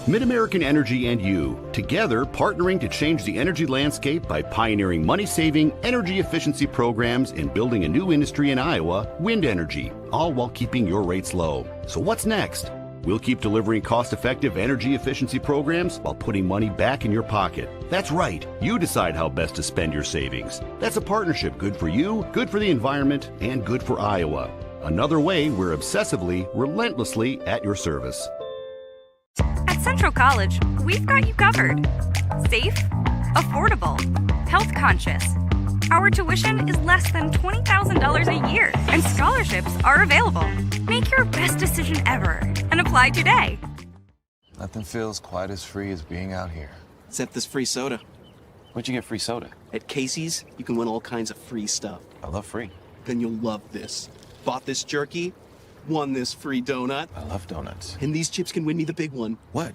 Mid-American Energy and you, together partnering to change the energy landscape by pioneering money-saving, energy efficiency programs and building a new industry in Iowa, wind energy, all while keeping your rates low. So what's next? We'll keep delivering cost-effective energy efficiency programs while putting money back in your pocket. That's right. You decide how best to spend your savings. That's a partnership good for you, good for the environment, and good for Iowa. Another way we're obsessively, relentlessly at your service. At Central College, we've got you covered. Safe, affordable, health conscious. Our tuition is less than $20,000 a year, and scholarships are available. Make your best decision ever and apply today. Nothing feels quite as free as being out here. Except this free soda. Where'd you get free soda? At Casey's, you can win all kinds of free stuff. I love free. Then you'll love this. Bought this jerky, won this free donut. I love donuts. And these chips can win me the big one. What?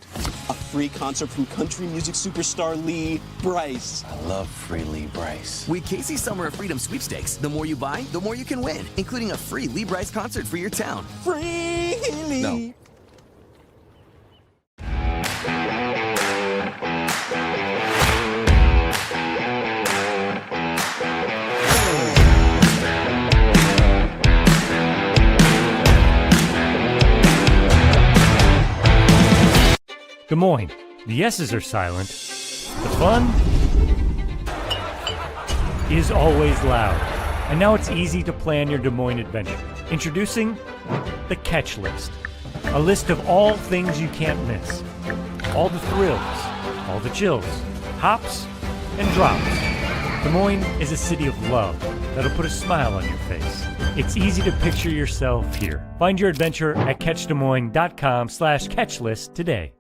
A free concert from country music superstar Lee Brice. I love free Lee Brice. With Casey's Summer of Freedom sweepstakes, the more you buy, the more you can win, including a free Lee Brice concert for your town. Free Lee! No. Des Moines. The yeses are silent. The fun is always loud. And now it's easy to plan your Des Moines adventure. Introducing the Catch List. A list of all things you can't miss. All the thrills, all the chills, hops and drops. Des Moines is a city of love that'll put a smile on your face. It's easy to picture yourself here. Find your adventure at catchdesmoines.com/catchlist today.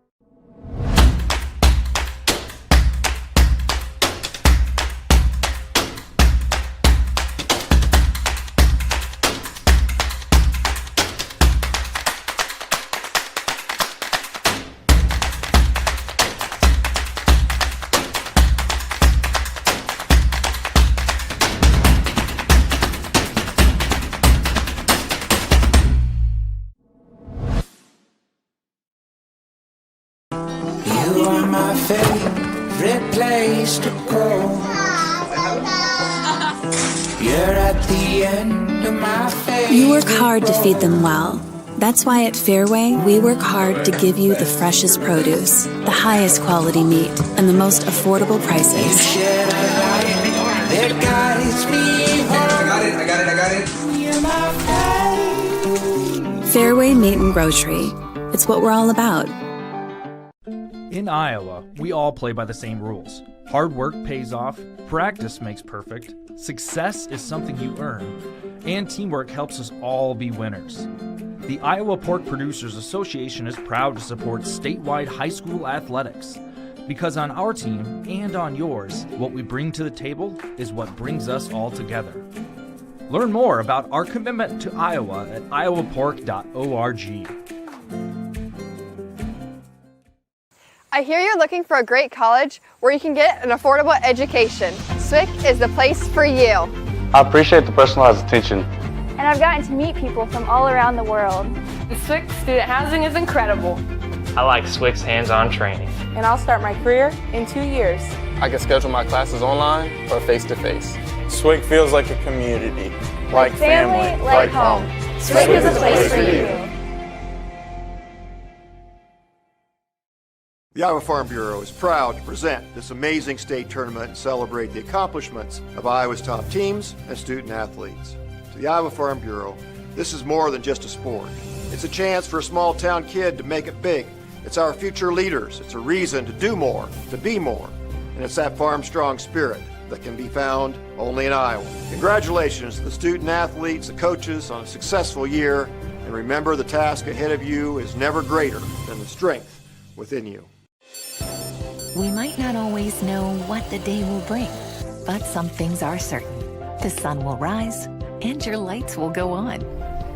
You are my favorite place to go. You're at the end of my favorite. You work hard to feed them well. That's why at Fairway, we work hard to give you the freshest produce, the highest quality meat, and the most affordable prices. You shed a light that guides me home. I got it. You're my favorite. Fairway Meat and Grocery. It's what we're all about. In Iowa, we all play by the same rules. Hard work pays off, practice makes perfect, success is something you earn, and teamwork helps us all be winners. The Iowa Pork Producers Association is proud to support statewide high school athletics. Because on our team and on yours, what we bring to the table is what brings us all together. Learn more about our commitment to Iowa at iowapork.org. I hear you're looking for a great college where you can get an affordable education. SWIC is the place for you. I appreciate the personalized attention. And I've gotten to meet people from all around the world. The SWIC student housing is incredible. I like SWIC's hands-on training. And I'll start my career in 2 years. I can schedule my classes online or face-to-face. SWIC feels like a community, like family, like home. SWIC is a place for you. The Iowa Farm Bureau is proud to present this amazing state tournament and celebrate the accomplishments of Iowa's top teams and student athletes. To the Iowa Farm Bureau, this is more than just a sport. It's a chance for a small town kid to make it big. It's our future leaders. It's a reason to do more, to be more. And it's that farm strong spirit that can be found only in Iowa. Congratulations to the student athletes, the coaches on a successful year. And remember, the task ahead of you is never greater than the strength within you. We might not always know what the day will bring, but some things are certain. The sun will rise and your lights will go on.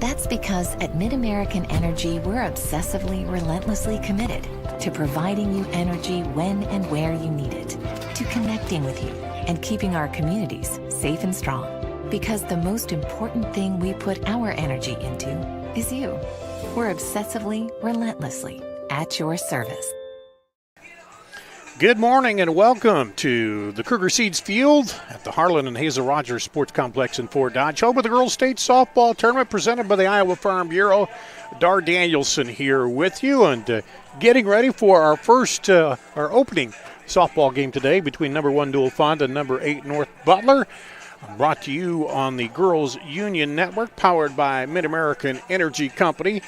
That's because at Mid-American Energy, we're obsessively, relentlessly committed to providing you energy when and where you need it, to connecting with you and keeping our communities safe and strong. Because the most important thing we put our energy into is you. We're obsessively, relentlessly at your service. Good morning and welcome to the Kruger Seeds Field at the Harlan and Hazel Rogers Sports Complex in Fort Dodge. Home of the Girls State Softball Tournament presented by the Iowa Farm Bureau. Dar Danielson here with you and getting ready for our opening softball game today between number 1 Newell-Fonda and number 8 North Butler. Brought to you on the Girls Union Network, powered by Mid-American Energy Company.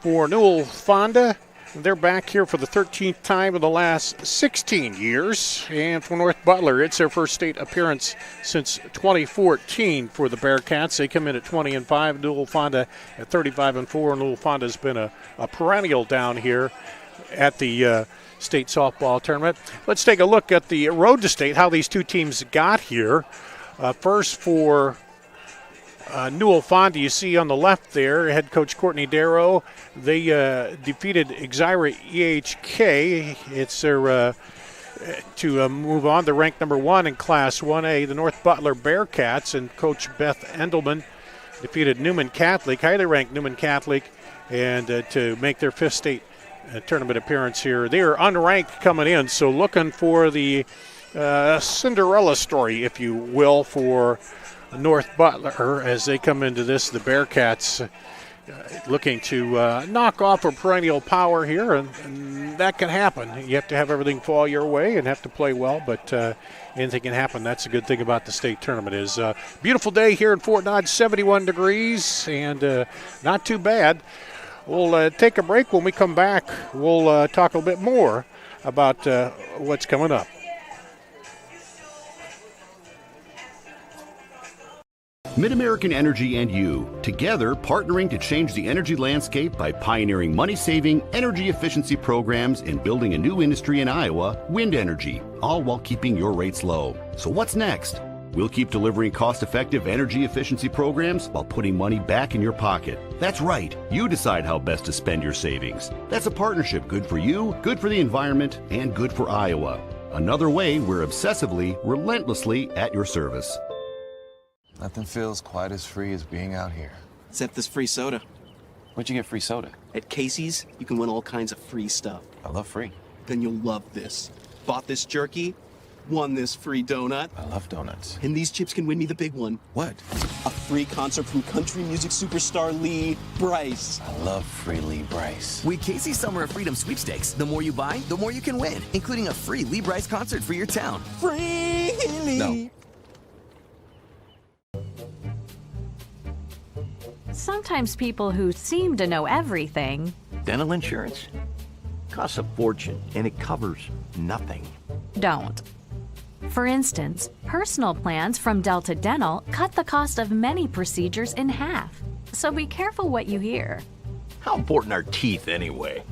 For Newell-Fonda, they're back here for the 13th time in the last 16 years. And for North Butler, it's their first state appearance since 2014 for the Bearcats. They come in at 20-5, Newell-Fonda at 35-4. Newell-Fonda's been a perennial down here at the state softball tournament. Let's take a look at the road to state, how these two teams got here. First for Newell-Fonda, you see on the left there, head coach Courtney Darrow. They defeated IGHSAU. It's their to move on. They're ranked number 1 in Class 1A. The North Butler Bearcats and Coach Beth Endelman defeated Newman Catholic, highly ranked Newman Catholic, and to make their 5th state tournament appearance here. They are unranked coming in, so looking for the Cinderella story, if you will, for North Butler as they come into this. The Bearcats looking to knock off a perennial power here, and that can happen. You have to have everything fall your way and have to play well, but anything can happen. That's a good thing about the state tournament. Is beautiful day here in Fort Dodge, 71 degrees, and not too bad. We'll take a break. When we come back, we'll talk a little bit more about what's coming up. Mid-American Energy and you, together partnering to change the energy landscape by pioneering money-saving, energy efficiency programs and building a new industry in Iowa, wind energy, all while keeping your rates low. So what's next? We'll keep delivering cost-effective energy efficiency programs while putting money back in your pocket. That's right. You decide how best to spend your savings. That's a partnership good for you, good for the environment, and good for Iowa. Another way we're obsessively, relentlessly at your service. Nothing feels quite as free as being out here. Except this free soda. Where'd you get free soda? At Casey's, you can win all kinds of free stuff. I love free. Then you'll love this. Bought this jerky, won this free donut. I love donuts. And these chips can win me the big one. What? A free concert from country music superstar Lee Brice. I love free Lee Brice. With Casey's Summer of Freedom sweepstakes, the more you buy, the more you can win, including a free Lee Brice concert for your town. Free Lee! No. Sometimes people who seem to know everything. Dental insurance costs a fortune and it covers nothing. Don't. For instance, personal plans from Delta Dental cut the cost of many procedures in half. So be careful what you hear. How important are teeth anyway?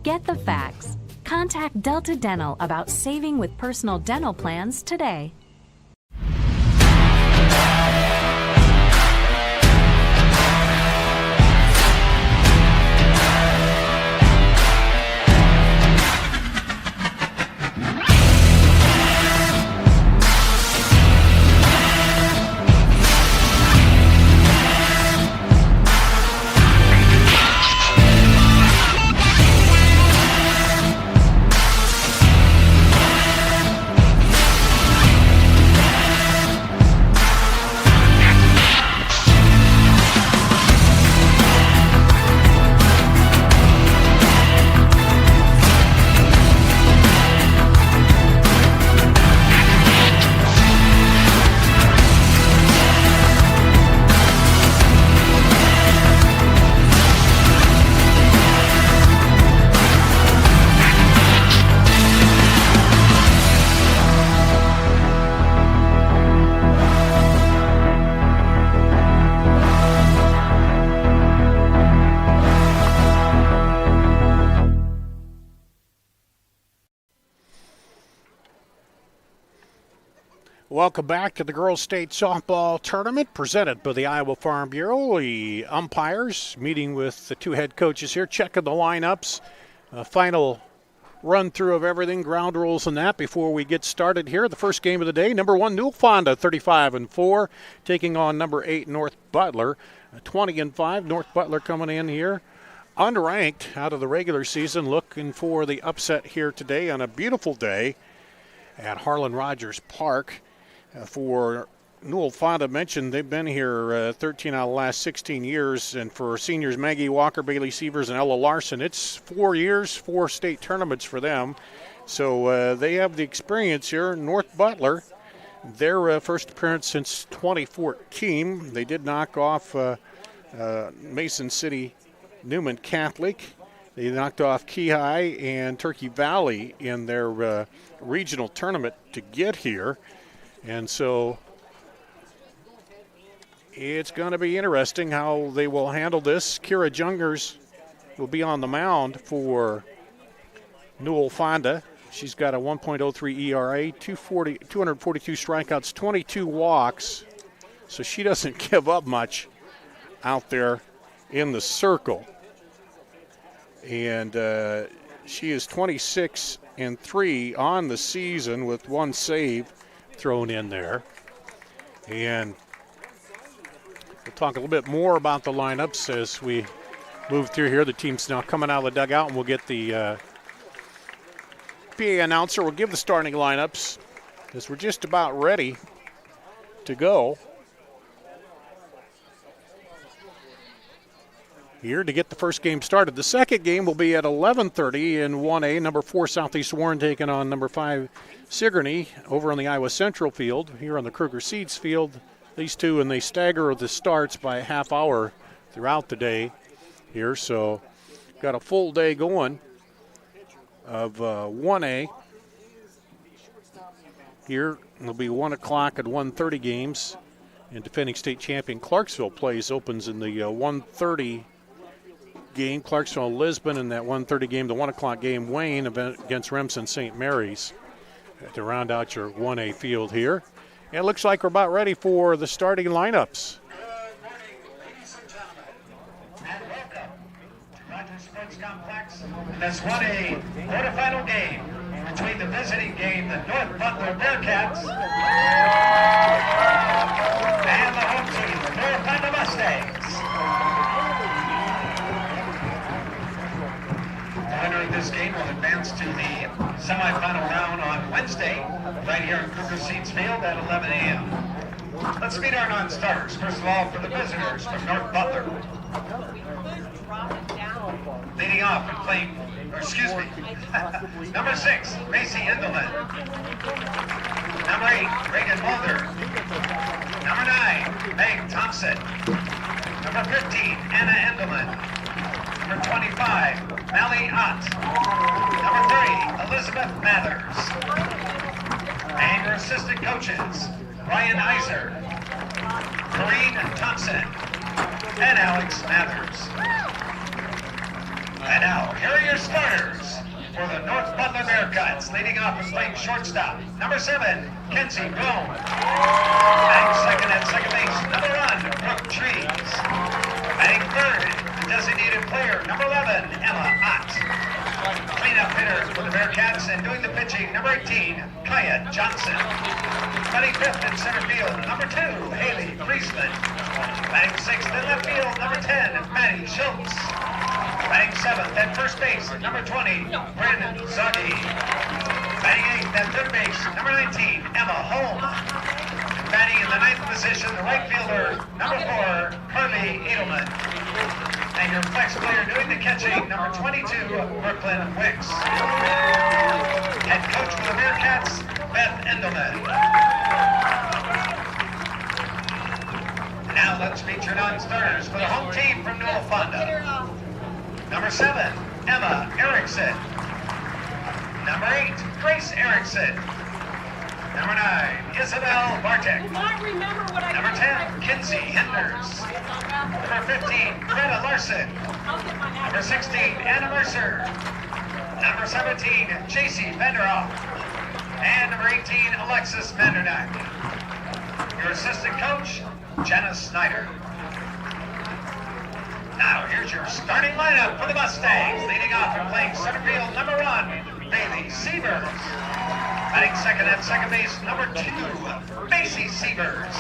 Get the facts. Contact Delta Dental about saving with personal dental plans today. Welcome back to the Girls State Softball Tournament presented by the Iowa Farm Bureau. The umpires meeting with the two head coaches here, checking the lineups. Final run through of everything, ground rules and that before we get started here. The first game of the day, number 1 Newell-Fonda, 35-4, taking on number 8 North Butler, 20-5. North Butler coming in here unranked out of the regular season, looking for the upset here today on a beautiful day at Harlan Rogers Park. For Newell-Fonda, mentioned they've been here 13 out of the last 16 years, and for seniors Maggie Walker, Bailey Sievers, and Ella Larson, it's 4 years, 4 state tournaments for them. So they have the experience here. North Butler, their first appearance since 2014. They did knock off Mason City Newman Catholic. They knocked off Keyhigh and Turkey Valley in their regional tournament to get here. And so it's going to be interesting how they will handle this. Kira Jungers will be on the mound for Newell-Fonda. She's got a 1.03 ERA, 242 strikeouts, 22 walks. So she doesn't give up much out there in the circle. And she is 26-3 on the season with 1 save thrown in there. And we'll talk a little bit more about the lineups as we move through here. The team's now coming out of the dugout, and we'll get the PA announcer. We'll give the starting lineups as we're just about ready to go here to get the first game started. The second game will be at 11:30 in 1A. Number 4 Southeast Warren taking on number 5 Sigourney over on the Iowa Central field. Here on the Kruger Seeds field, these two, and they stagger the starts by a half hour throughout the day here. So got a full day going of 1A. Here it'll be 1 o'clock and 1:30 games. And defending state champion Clarksville opens in the 1:30 game. Clarksville Lisbon in that 1:30 game. The 1 o'clock game, Wayne against Remsen St. Mary's to round out your 1A field here. And it looks like we're about ready for the starting lineups. Complex. This 1A quarterfinal game between the visiting game, the North Butler Bearcats, and the home team, the Newell-Fonda Mustangs. The winner of this game will advance to the semifinal round on Wednesday, right here in Kruger Seeds Field at 11 a.m. Let's meet our non-starters. First of all, for the visitors from North Butler. Leading off and playing, number 6, Macy Endelman. Number 8, Reagan Mulder. Number 9, Meg Thompson. Number 15, Anna Endelman. Number 25, Mally Ott. Number 30, Elizabeth Mathers. And your assistant coaches, Ryan Iser, Corrine Thompson, and Alex Mathers. And now, here are your starters for the North Butler Bearcats. Leading off and playing shortstop, number 7, Kenzie Gomes. Batting second at second base, number 1, Brooke Trees. Batting third, the designated player, number 11, Emma Ott. Cleanup hitter for the Bearcats and doing the pitching, number 18, Kaya Johnson. Batting fifth in center field, number 2, Haley Friesman. Batting sixth in left field, number 10, Maddie Schultz. Batting 7th at first base, number 20, Brandon Zoggy. Batting 8th at third base, number 19, Emma Holm. Batting in the 9th position, the right fielder, number 4, Carly Edelman. And your flex player doing the catching, number 22, Brooklyn Wicks. Head coach for the Bearcats, Beth Endelman. Now let's meet your non-starters for the home team from Newell-Fonda. Number 7, Emma Erickson. Number 8, Grace Erickson. Number 9, Isabel Bartek. Number 10, Kinsey Henders. Number 15, Greta Larson. Number 16, Anna Mercer. Number 17, JC Vanderoff. And number 18, Alexis Mandernack. Your assistant coach, Janice Snyder. Now, here's your starting lineup for the Mustangs. Leading off and playing center field, number 1, Bailey Sievers. Batting second at second base, number 2, Macy Sievers.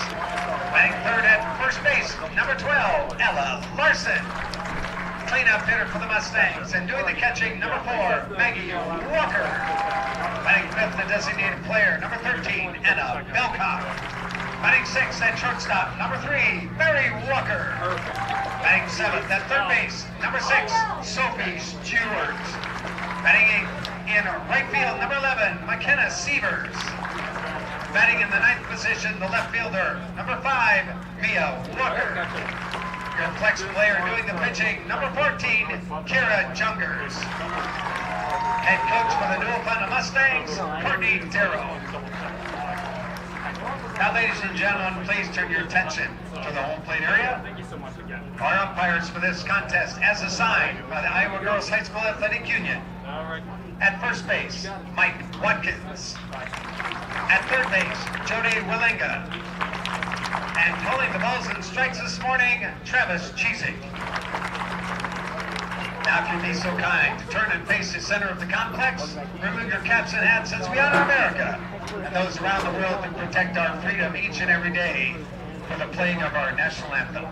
Batting third at first base, number 12, Ella Larson. cleanup hitter for the Mustangs. And doing the catching, number 4, Maggie Walker. Batting 5th, the designated player, number 13, Anna Belcock. Batting 6th at shortstop, number 3, Mary Walker. Batting 7th at third base, number 6, Sophie Stewart. Batting 8th in right field, number 11, McKenna Sievers. Batting in the 9th position, the left fielder, number 5, Mia Walker. Your flex player doing the pitching, number 14, Kira Jungers. Head coach for the Newell-Fonda Mustangs, Courtney Darrow. Now, ladies and gentlemen, please turn your attention to the home plate area. Our umpires for this contest, as assigned by the Iowa Girls High School Athletic Union. At first base, Mike Watkins. At third base, Jody Willinga. And calling the balls and strikes this morning, Travis Cheesig. Now, if you'd be so kind to turn and face the center of the complex, remove your caps and hats as we honor America and those around the world that protect our freedom each and every day for the playing of our national anthem.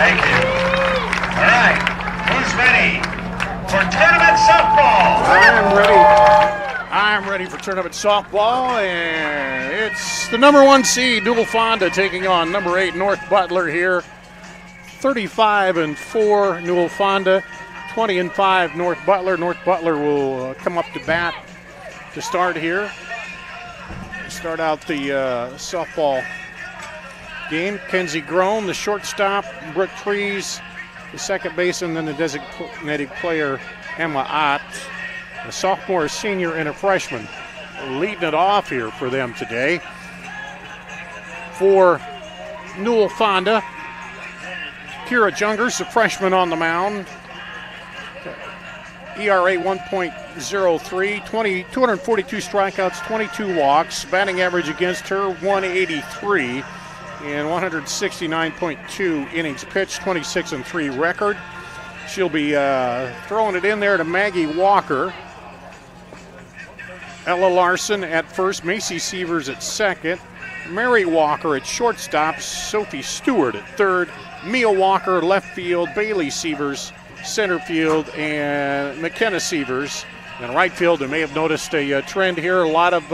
Thank you. All right, who's ready for tournament softball? I'm ready for tournament softball, and it's the number 1 seed, Newell-Fonda, taking on number 8, North Butler here. 35-4 Newell-Fonda, 20-5 North Butler. North Butler will come up to bat to start here. Start out the softball game. Kenzie Groen, the shortstop, Brooke Trees, the second baseman, then the designated player, Emma Ott, a sophomore, a senior, and a freshman, leading it off here for them today. For Newell-Fonda, Kira Jungers, the freshman on the mound. ERA 1.03, 242 strikeouts, 22 walks, batting average against her 183, and 169.2 innings pitched, 26-3 record. She'll be throwing it in there to Maggie Walker. Ella Larson at first, Macy Sievers at second, Mary Walker at shortstop, Sophie Stewart at third, Mia Walker left field, Bailey Sievers center field, and McKenna Sievers in right field. You may have noticed a trend here, a lot of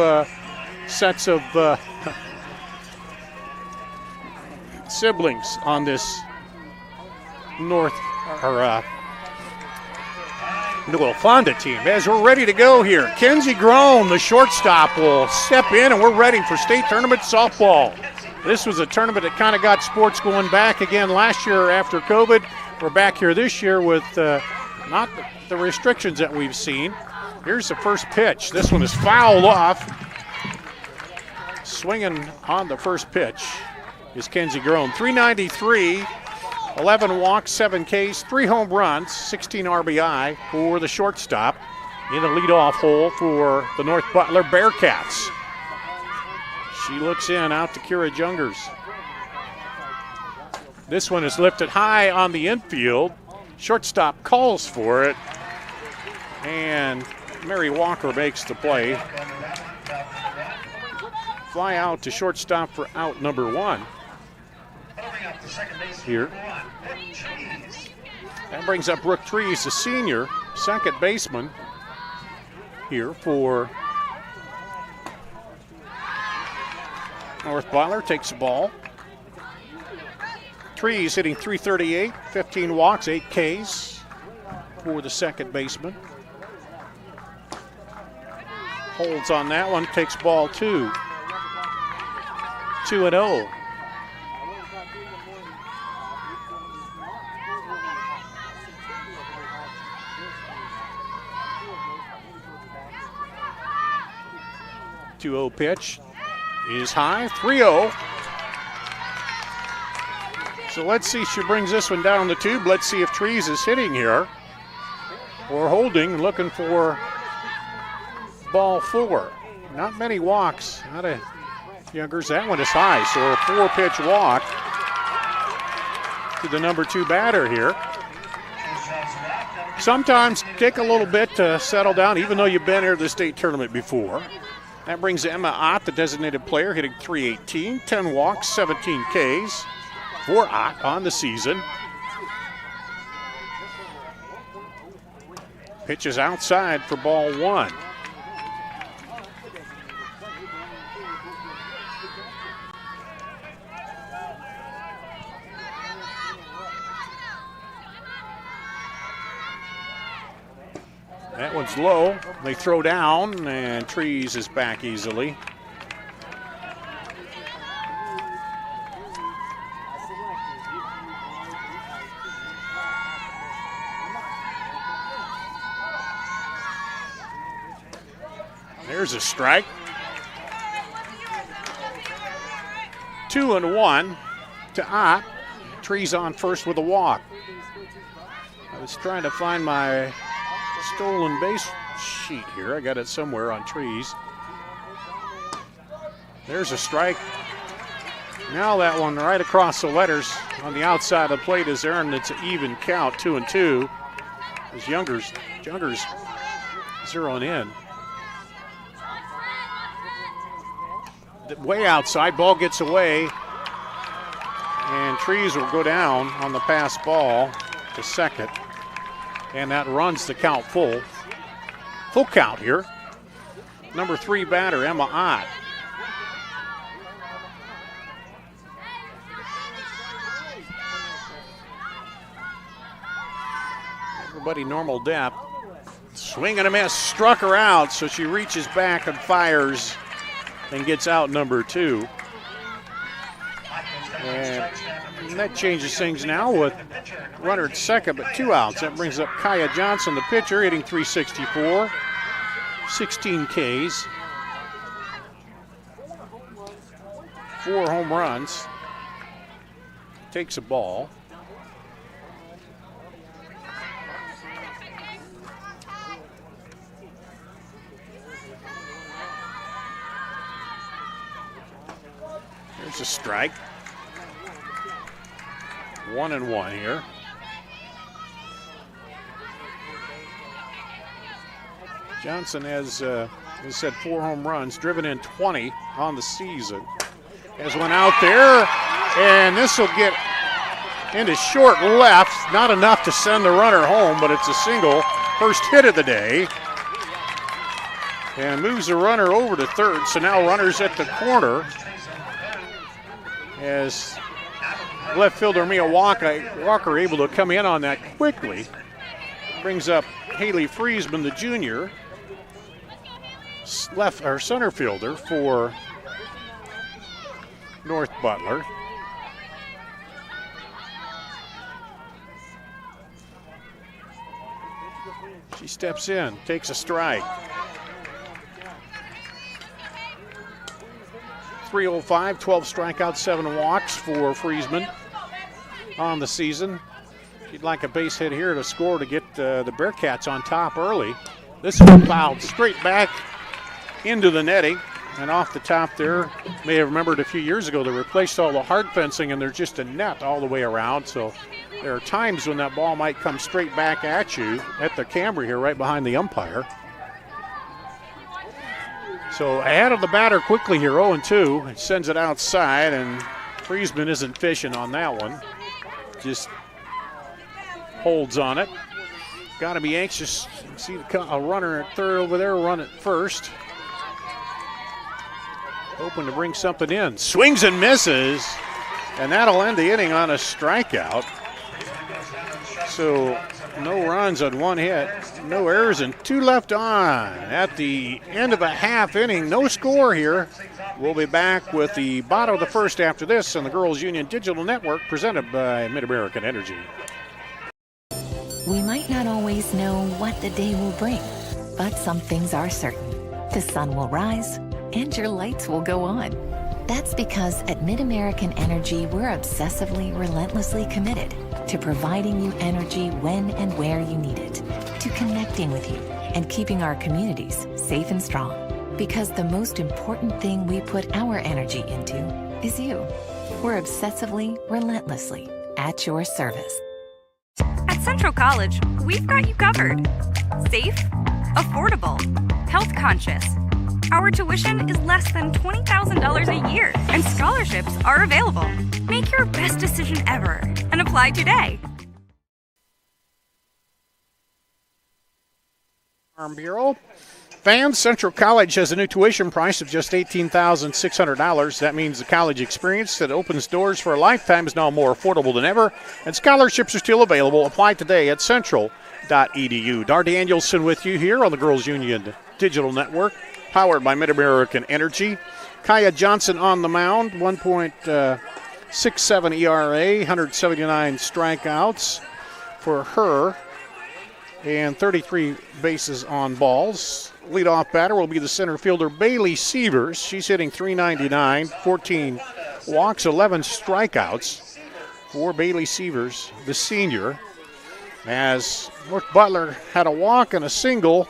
sets of siblings on this Newell-Fonda team. As we're ready to go here, Kenzie Groen, the shortstop, will step in, and we're ready for state tournament softball. This was a tournament that kind of got sports going back again last year after COVID. We're back here this year with not the restrictions that we've seen. Here's the first pitch. This one is fouled off. Swinging on the first pitch is Kenzie Groen. 393, 11 walks, 7 Ks, 3 home runs, 16 RBI for the shortstop in the leadoff hole for the North Butler Bearcats. She looks in out to Kira Jungers. This one is lifted high on the infield. Shortstop calls for it. And Mary Walker makes the play. Fly out to shortstop for out number 1 here. That brings up Brooke Trees, the senior, second baseman here for North Butler. Takes the ball. Trees hitting .338, 15 walks, 8 Ks for the second baseman. Holds on that one, takes ball 2. 2-0. Pitch is high, 3-0. So let's see, she brings this one down the tube. Let's see if Trees is hitting here or holding, looking for ball 4. Not many walks out of Youngers. That one is high, so a 4-pitch walk to the number 2 batter here. Sometimes take a little bit to settle down, even though you've been here at the state tournament before. That brings Emma Ott, the designated player, hitting .318, 10 walks, 17 Ks for Ott on the season. Pitches outside for ball 1. That one's low. They throw down, and Trees is back easily. There's a strike. 2-1 to Ott. Trees on first with a walk. I was trying to find my stolen base sheet here. I got it somewhere on Trees. There's a strike. Now that one right across the letters on the outside of the plate is there, and it's an even count, 2-2. As Youngers zeroing in. Way outside, ball gets away, and Trees will go down on the pass ball to second. And that runs the count full. Full count here. Number 3 batter, Emma Ott. Everybody normal depth. Swing and a miss, struck her out, so she reaches back and fires and gets out number 2. And that changes things now with runner at second, but 2 outs. That brings up Kaya Johnson, the pitcher, hitting .364, 16 Ks, 4 home runs. Takes a ball. There's a strike. 1-1 here. Johnson has had 4 home runs, driven in 20 on the season. Has one out there, and this will get into short left. Not enough to send the runner home, but it's a single. First hit of the day. And moves the runner over to third, so now runner's at the corner. As left fielder Mia Walker able to come in on that quickly. Brings up Haley Friesman, the junior, center fielder for North Butler. She steps in, takes a strike. 305, 12 strikeouts, 7 walks for Friesman on the season. She'd like a base hit here to score to get the Bearcats on top early. This one fouled straight back into the netting and off the top there. May have remembered a few years ago they replaced all the hard fencing and there's just a net all the way around, so there are times when that ball might come straight back at you at the camera here right behind the umpire. So ahead of the batter quickly here, 0-2. It sends it outside, and Friesman isn't fishing on that one. Just holds on it. Got to be anxious. See a runner at third over there, run it first. Hoping to bring something in. Swings and misses, and that'll end the inning on a strikeout. So no runs on one hit, no errors, and 2 left on. At the end of a half inning, no score here. We'll be back with the bottom of the first after this on the Girls Union Digital Network, presented by Mid-American Energy. We might not always know what the day will bring, but some things are certain. The sun will rise and your lights will go on. That's because at Mid-American Energy, we're obsessively, relentlessly committed to providing you energy when and where you need it, to connecting with you and keeping our communities safe and strong. Because the most important thing we put our energy into is you. We're obsessively, relentlessly at your service. At Central College, we've got you covered. Safe, affordable, health conscious. Our tuition is less than $20,000 a year, and scholarships are available. Make your best decision ever and apply today. Farm Bureau. Fans, Central College has a new tuition price of just $18,600. That means the college experience that opens doors for a lifetime is now more affordable than ever, and scholarships are still available. Apply today at central.edu. Dar Danielson with you here on the Girls Union Digital Network, powered by Mid-American Energy. Kaya Johnson on the mound, 1.67 ERA, 179 strikeouts for her, and 33 bases on balls. Leadoff batter will be the center fielder, Bailey Sievers. She's hitting .399, 14 walks, 11 strikeouts for Bailey Sievers, the senior, as North Butler had a walk and a single,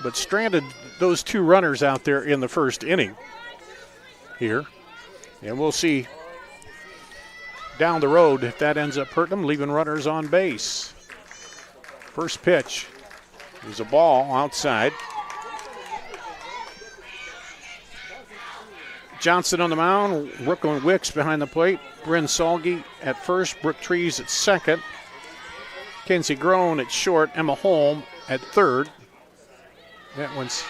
but stranded those 2 runners out there in the first inning here. And we'll see down the road if that ends up hurting them, leaving runners on base. First pitch is a ball outside. Johnson on the mound, Brooklyn Wicks behind the plate, Bryn Salge at first, Brooke Trees at second, Kenzie Groen at short, Emma Holm at third. That one's,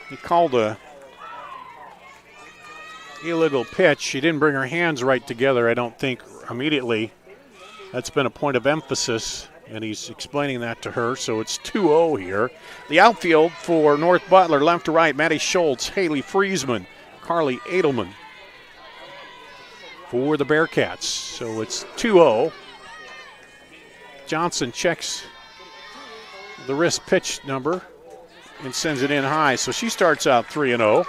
he called a illegal pitch. She didn't bring her hands right together, I don't think, immediately. That's been a point of emphasis, and he's explaining that to her, so it's 2-0 here. The outfield for North Butler, left to right, Maddie Schultz, Haley Friesman, Carly Edelman for the Bearcats. So it's 2-0. Johnson checks the wrist pitch number and sends it in high, so she starts out 3-0.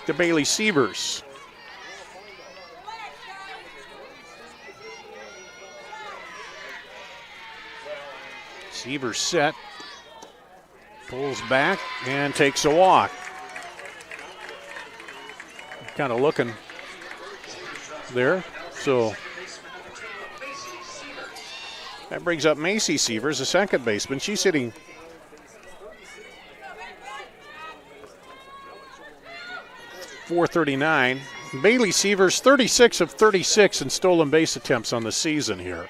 To Bailey Sievers. Sievers set, pulls back, and takes a walk. Kind of looking there. So that brings up Macy Sievers, the second baseman. She's hitting .439. Bailey Sievers, 36 of 36 in stolen base attempts on the season here.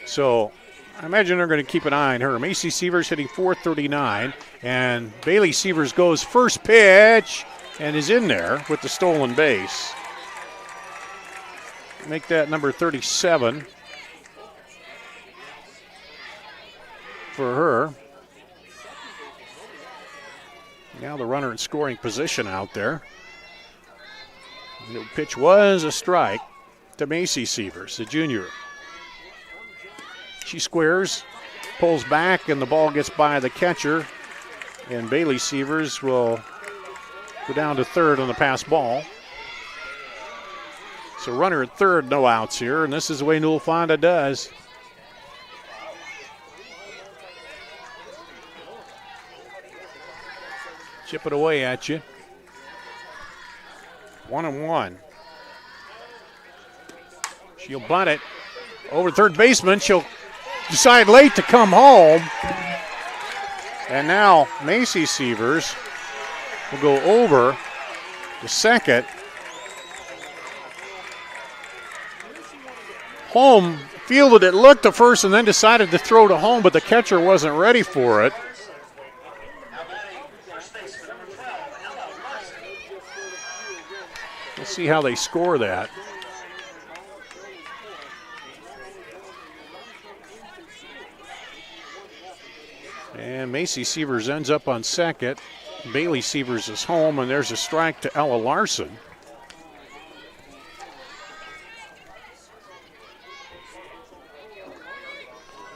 So I imagine they're going to keep an eye on her. Macy Sievers hitting .439, and Bailey Sievers goes first pitch and is in there with the stolen base. Make that number 37 for her. Now the runner in scoring position out there. The pitch was a strike to Macy Sievers, the junior. She squares, pulls back, and the ball gets by the catcher. And Bailey Sievers will go down to third on the pass ball. So runner at third, no outs here, and this is the way Newell-Fonda does. Chip it away at you. 1-1. She'll bunt it over third baseman. She'll decide late to come home. And now Macy Sievers will go over to second. Home fielded it, looked to first, and then decided to throw to home, but the catcher wasn't ready for it. We'll see how they score that. And Macy Sievers ends up on second. Bailey Sievers is home, and there's a strike to Ella Larson.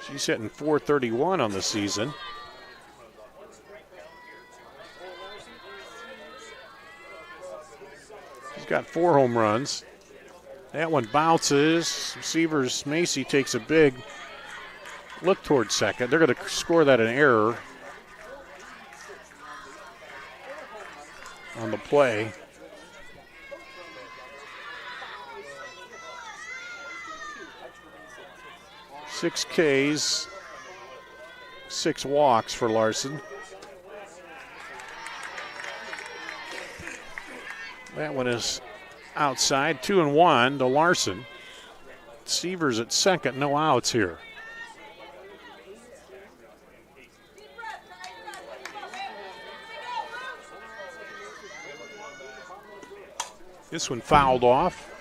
She's hitting .431 on the season. She's got 4 home runs. That one bounces. Sievers, Macy takes a big look towards second. They're going to score that an error on the play. Six Ks, 6 walks for Larson. That one is outside, 2-1 to Larson. Sievers at second, no outs here. This one fouled off.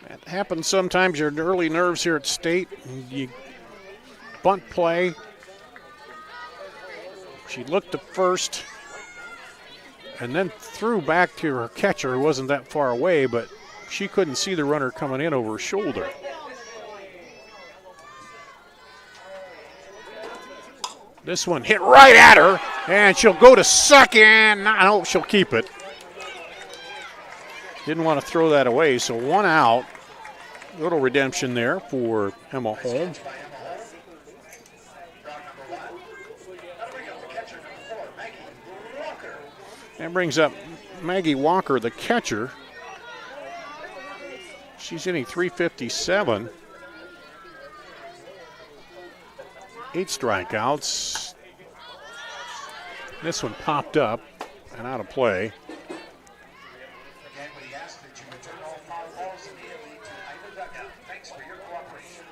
That happens sometimes. Your early nerves here at State. You bunt play. She looked at first and then threw back to her catcher, who wasn't that far away, but she couldn't see the runner coming in over her shoulder. This one hit right at her, and she'll go to second. No, she'll keep it. Didn't want to throw that away, so 1 out. Little redemption there for Emma Holm. That brings up Maggie Walker, the catcher. She's hitting .357. 8 strikeouts. This one popped up and out of play.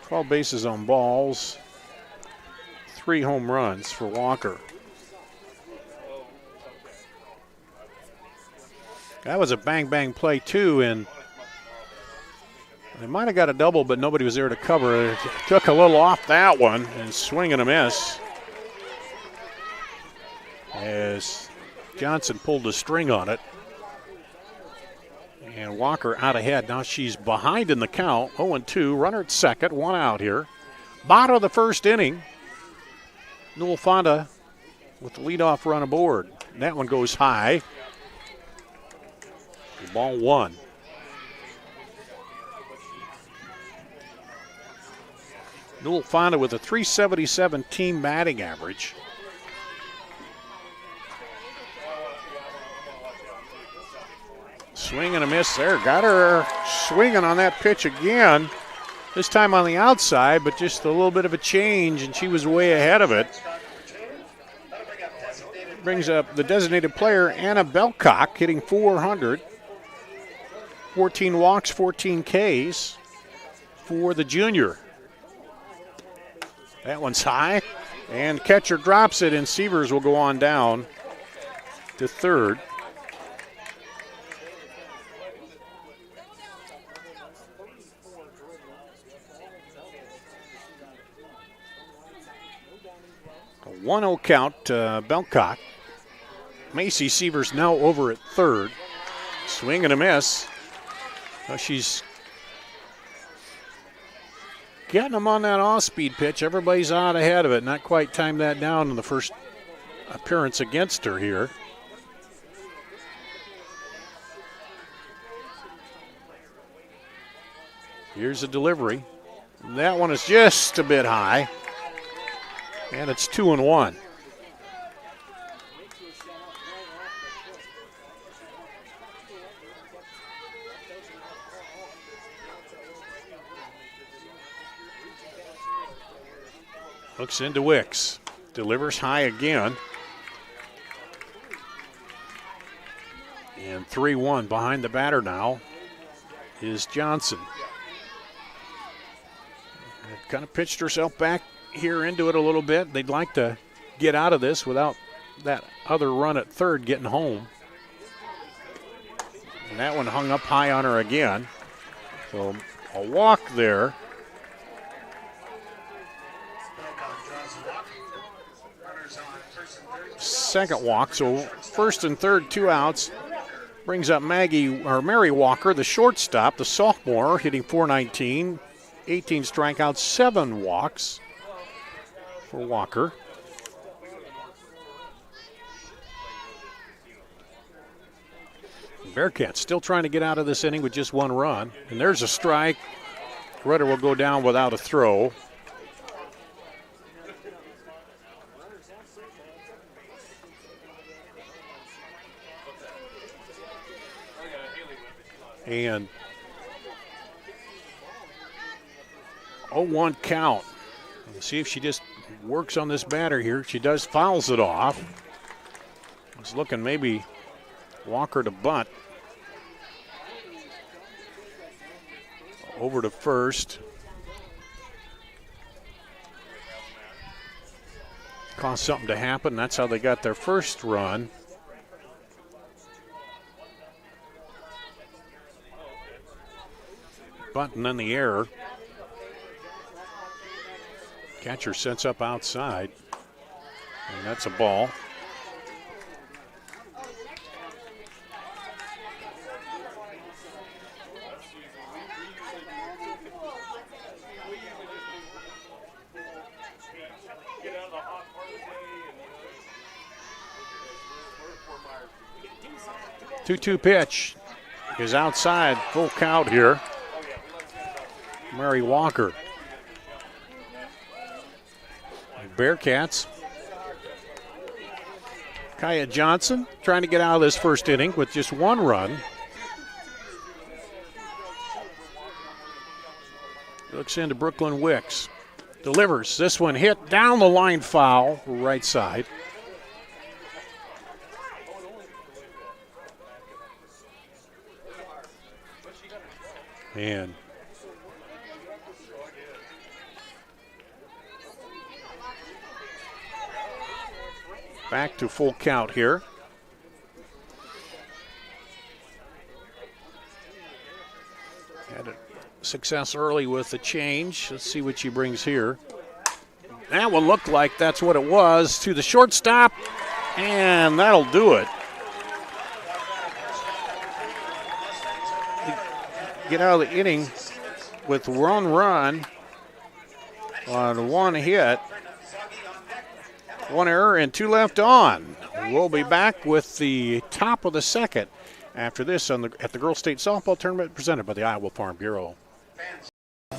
12 bases on balls, 3 home runs for Walker. That was a bang-bang play, too, and they might have got a double, but nobody was there to cover. It took a little off that one, and swing and a miss as Johnson pulled the string on it. And Walker out ahead. Now she's behind in the count. 0-2. Runner at second. 1 out here. Bottom of the first inning. Newell-Fonda with the leadoff run aboard. That one goes high. Ball 1. Newell-Fonda with a .377 team batting average. Swing and a miss there. Got her swinging on that pitch again. This time on the outside, but just a little bit of a change, and she was way ahead of it. Brings up the designated player, Anna Belcock, hitting .400. 14 walks, 14 Ks for the junior. That one's high, and catcher drops it, and Sievers will go on down to third. A 1-0 count, Belcock. Macy Sievers now over at third. Swing and a miss. Well, she's getting them on that off-speed pitch. Everybody's out ahead of it. Not quite timed that down in the first appearance against her here. Here's a delivery. That one is just a bit high. And it's 2-1. Looks into Wicks. Delivers high again. And 3-1 behind the batter now is Johnson. Kind of pitched herself back here into it a little bit. They'd like to get out of this without that other run at third getting home. And that one hung up high on her again. So a walk there. Second walk, so first and third, 2 outs. Brings up Mary Walker, the shortstop, the sophomore, hitting .419, 18 strikeouts, 7 walks for Walker. Bearcats still trying to get out of this inning with just 1 run. And there's a strike. Rudder will go down without a throw. And 0-1 count. Let's see if she just works on this batter here. She does, fouls it off. It's looking maybe Walker to bunt. Over to first. Caused something to happen. That's how they got their first run. Bunting in the air. Catcher sets up outside. And that's a ball. Two-two pitch is outside, full count here. Mary Walker. Bearcats. Kaya Johnson trying to get out of this first inning with just 1 run. Looks into Brooklyn Wicks. Delivers. This one hit down the line, foul, right side. And back to full count here. Had a success early with the change. Let's see what she brings here. That one looked like that's what it was. To the shortstop, and that'll do it. Get out of the inning with 1 run on 1 hit. 1 error and 2 left on. We'll be back with the top of the second after this at the Girls State Softball Tournament presented by the Iowa Farm Bureau.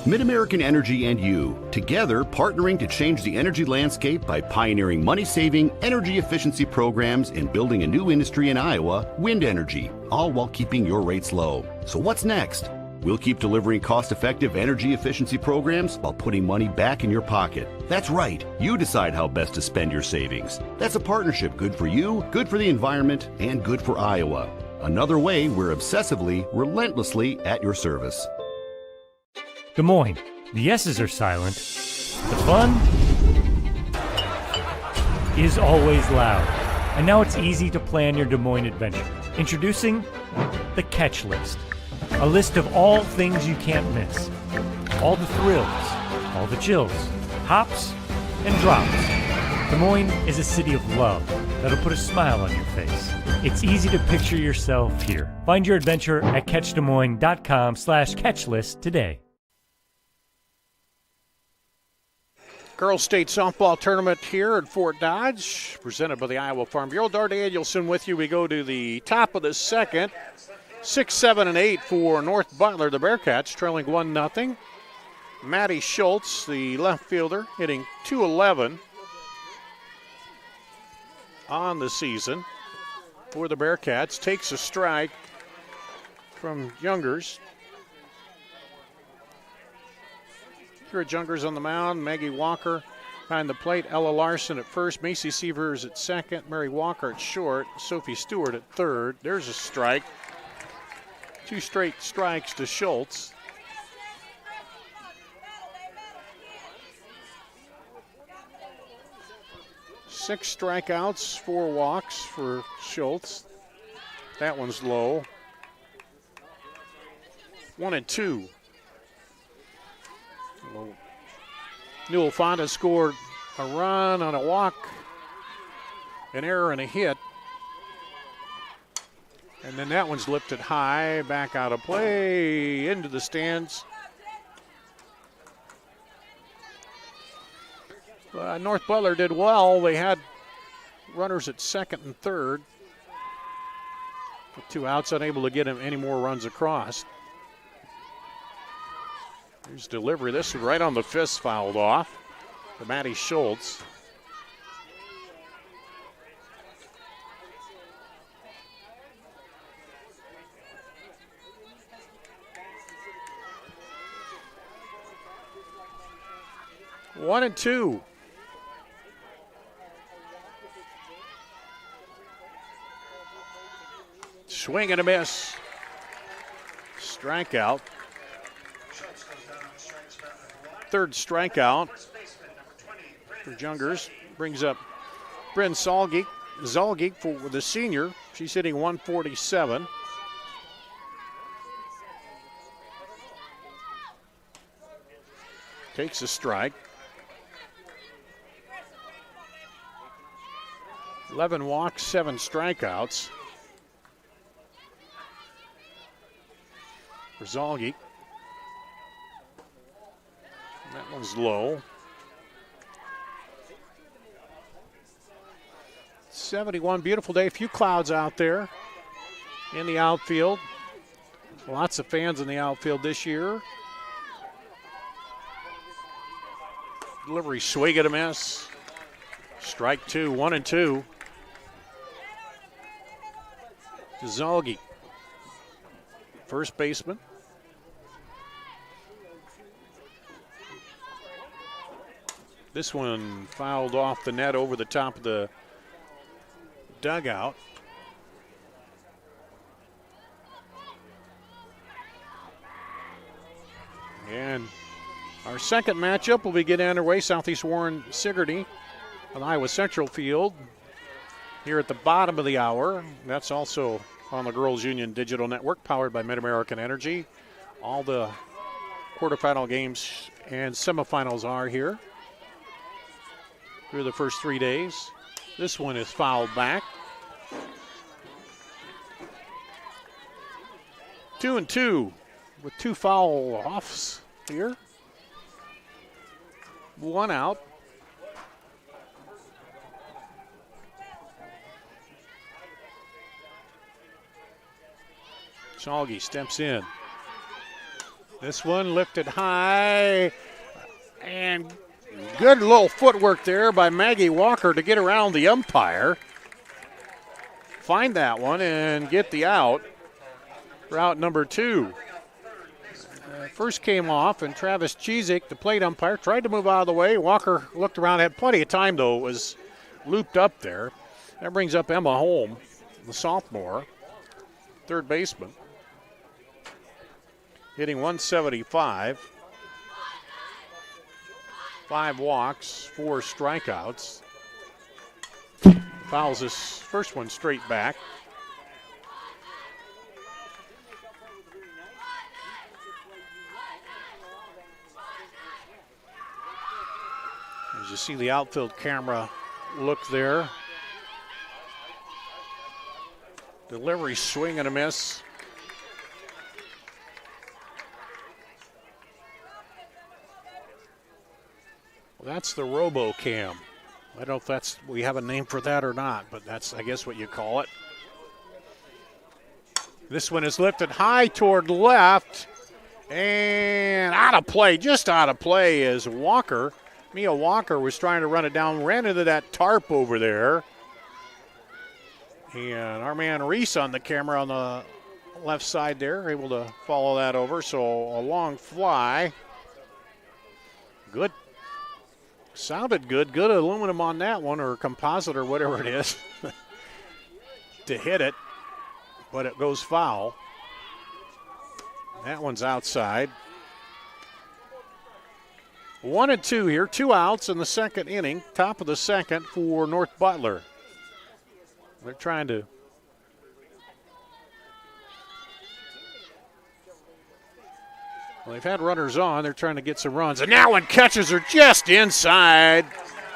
MidAmerican Energy and you, together partnering to change the energy landscape by pioneering money-saving, energy efficiency programs and building a new industry in Iowa, wind energy, all while keeping your rates low. So what's next? We'll keep delivering cost-effective energy efficiency programs while putting money back in your pocket. That's right. You decide how best to spend your savings. That's a partnership good for you, good for the environment, and good for Iowa. Another way we're obsessively, relentlessly at your service. Des Moines. The S's are silent. The fun is always loud. And now it's easy to plan your Des Moines adventure. Introducing the Catch List. A list of all things you can't miss. All the thrills, all the chills, hops and drops. Des Moines is a city of love that'll put a smile on your face. It's easy to picture yourself here. Find your adventure at catchdesmoines.com/catchlist today. Girls State Softball Tournament here at Fort Dodge, presented by the Iowa Farm Bureau. Dar Danielson with you. We go to the top of the second. 6, 7, and 8 for North Butler. The Bearcats trailing 1-0. Maddie Schultz, the left fielder, hitting .211 on the season for the Bearcats. Takes a strike from Youngers. Kira Jungers on the mound. Maggie Walker Behind the plate, Ella Larson at first, Macy Severs at second, Mary Walker at short, Sophie Stewart at third. There's a strike. 2 straight strikes to Schultz. Six strikeouts, 4 walks for Schultz. That one's low. 1-2. Newell-Fonda scored a run on a walk, an error, and a hit. And then that one's lifted high, back out of play, into the stands. North Butler did well. They had runners at second and third. With 2 outs, unable to get him any more runs across. Here's delivery. This one right on the fist, fouled off to Maddie Schultz. One and two. Swing and a miss. Strikeout. Third strikeout for Jungers. Brings up Bryn Zolgeek for the senior. She's hitting 147. Takes a strike. 11 walks, 7 strikeouts for Zolgeek. That one's low. 71, beautiful day. A few clouds out there in the outfield. Lots of fans in the outfield this year. Delivery, swing and a miss. Strike 2, 1-2. To Zolgeek, first baseman. This one fouled off the net over the top of the dugout. And our second matchup will be getting underway. Southeast Warren Sigourney on Iowa Central Field here at the bottom of the hour. That's also on the Girls Union Digital Network, powered by Mid-American Energy. All the quarterfinal games and semifinals are here through the first 3 days. This one is fouled back. 2-2 with 2 foul offs here. 1 out. Zolgeek steps in. This one lifted high, and good little footwork there by Maggie Walker to get around the umpire. Find that one and get the out for out number 2. First came off, and Travis Cheesick, the plate umpire, tried to move out of the way. Walker looked around, had plenty of time though, was looped up there. That brings up Emma Holm, the sophomore, third baseman. Hitting 175. 5 walks, 4 strikeouts. Fouls this first one straight back. As you see the outfield camera look there. Delivery, swing and a miss. That's the RoboCam. I don't know if we have a name for that or not, but that's, I guess, what you call it. This one is lifted high toward left and out of play, just out of play as Mia Walker was trying to run it down, ran into that tarp over there. And our man Reese on the camera on the left side there, able to follow that over. So a long fly. Good Sounded good. Good aluminum on that one, or composite, or whatever it is, to hit it. But it goes foul. That one's outside. 1-2 here. 2 outs in the second inning. Top of the second for North Butler. They're trying to they've had runners on. They're trying to get some runs. And that one catches her just inside.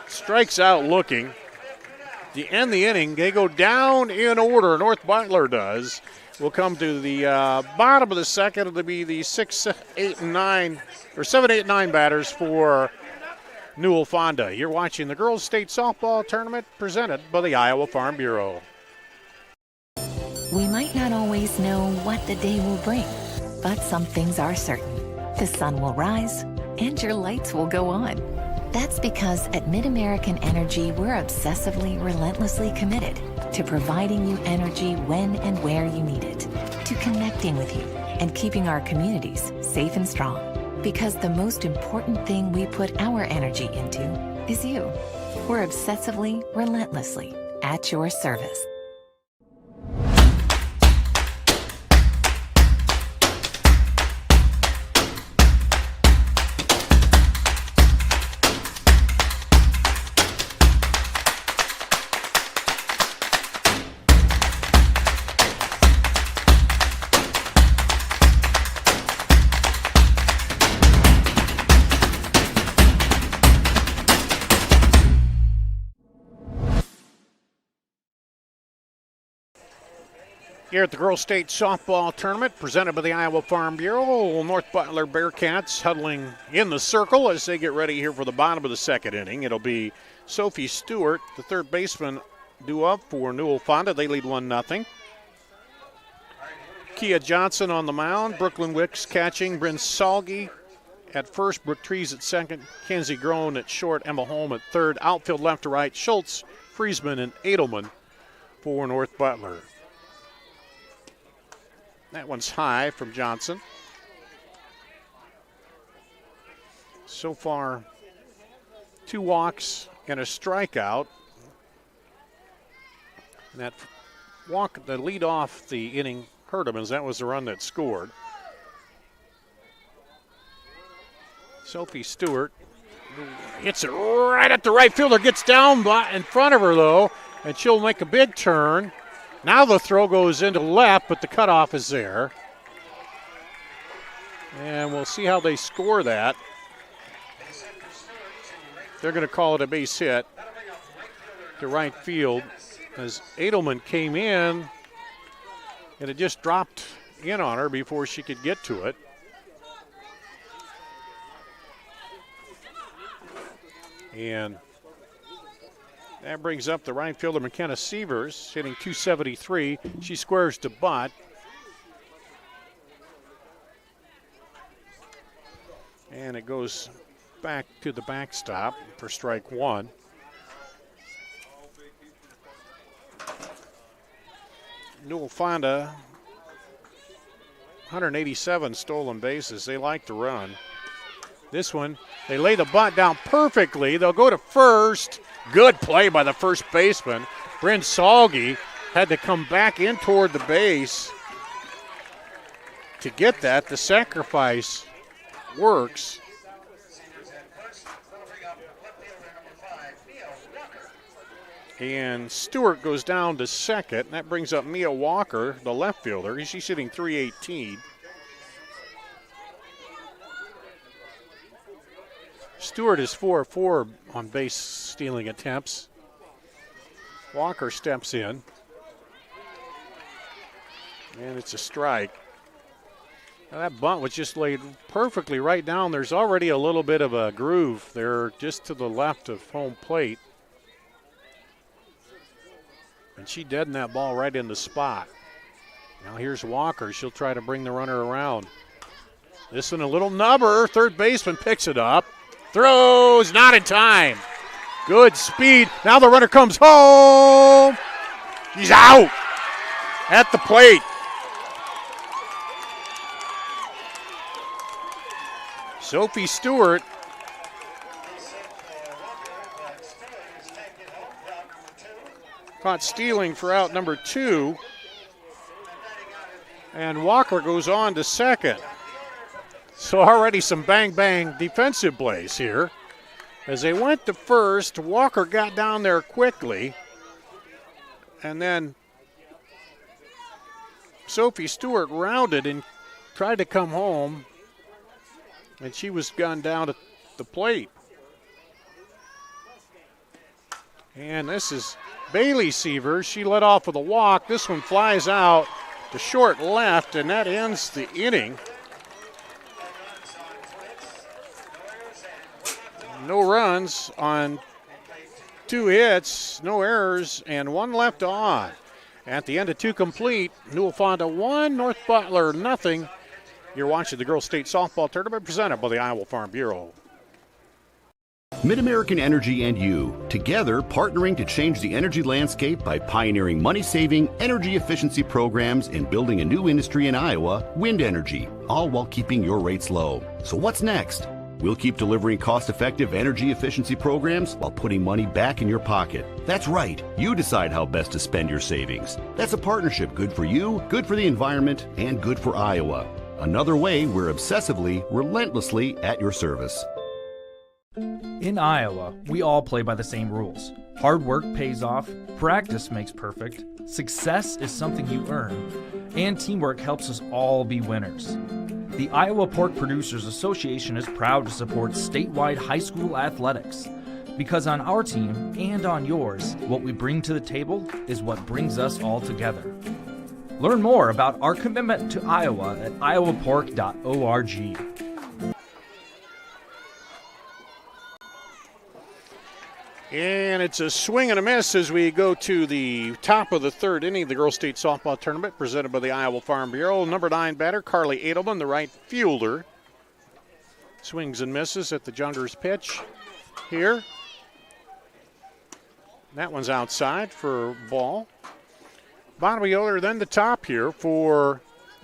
Strikes out looking. To end the inning, they go down in order. North Butler does. We'll come to the bottom of the second. It'll be the 6, 8, and 9, or 7, 8, 9 batters for Newell-Fonda. You're watching the Girls State Softball Tournament presented by the Iowa Farm Bureau. We might not always know what the day will bring, but some things are certain. The sun will rise and your lights will go on. That's because at MidAmerican Energy, we're obsessively, relentlessly committed to providing you energy when and where you need it, to connecting with you and keeping our communities safe and strong. Because the most important thing we put our energy into is you. We're obsessively, relentlessly at your service. Here at the Girls State Softball Tournament, presented by the Iowa Farm Bureau, North Butler Bearcats huddling in the circle as they get ready here for the bottom of the second inning. It'll be Sophie Stewart, the third baseman, due up for Newell-Fonda. They lead 1-0. Kia Johnson on the mound, Brooklyn Wicks catching, Bryn Salge at first, Brooke Trees at second, Kenzie Groen at short, Emma Holm at third, outfield left to right, Schultz, Friesman, and Edelman for North Butler. That one's high from Johnson. So far, 2 walks and a strikeout. And that walk, the lead off the inning, hurt him as that was the run that scored. Sophie Stewart hits it right at the right fielder, gets down in front of her though, and she'll make a big turn. Now the throw goes into left, but the cutoff is there. And we'll see how they score that. They're going to call it a base hit to right field as Edelman came in and it just dropped in on her before she could get to it. And that brings up the right fielder, McKenna Sievers, hitting .273. She squares to Butt. And it goes back to the backstop for strike one. Newell-Fonda, 187 stolen bases. They like to run. This one, they lay the bunt down perfectly. They'll go to first. Good play by the first baseman. Bryn Salge had to come back in toward the base to get that. The sacrifice works. And Stewart goes down to second. And that brings up Mia Walker, the left fielder. She's hitting .318. Stewart is 4-4 on base stealing attempts. Walker steps in. And it's a strike. Now that bunt was just laid perfectly right down. There's already a little bit of a groove there just to the left of home plate. And she deadened that ball right in the spot. Now here's Walker. She'll try to bring the runner around. This one a little nubber. Third baseman picks it up. Throws, not in time. Good speed. Now the runner comes home. He's out at the plate. Sophie Stewart caught stealing for out number 2. And Walker goes on to second. So already some bang-bang defensive plays here. As they went to first, Walker got down there quickly. And then Sophie Stewart rounded and tried to come home. And she was gunned down at the plate. And this is Bailey Severs. She led off with a walk. This one flies out to short left, and that ends the inning. No runs on 2 hits, no errors, and 1 left on. At the end of 2 complete, Newell-Fonda 1, North Butler nothing. You're watching the Girls State Softball Tournament presented by the Iowa Farm Bureau. Mid-American Energy and you, together partnering to change the energy landscape by pioneering money-saving, energy efficiency programs and building a new industry in Iowa, wind energy, all while keeping your rates low. So what's next? We'll keep delivering cost-effective energy efficiency programs while putting money back in your pocket. That's right. You decide how best to spend your savings. That's a partnership good for you, good for the environment, and good for Iowa. Another way we're obsessively, relentlessly at your service. In Iowa, we all play by the same rules. Hard work pays off, practice makes perfect, success is something you earn, and teamwork helps us all be winners. The Iowa Pork Producers Association is proud to support statewide high school athletics. Because on our team and on yours, what we bring to the table is what brings us all together. Learn more about our commitment to Iowa at iowapork.org. And it's a swing and a miss as we go to the top of the 3rd inning of the Girls State Softball Tournament presented by the Iowa Farm Bureau. Number 9 batter, Carly Edelman, the right fielder. Swings and misses at the Jungers pitch here. That one's outside for ball. Bottom of the order, then the top here for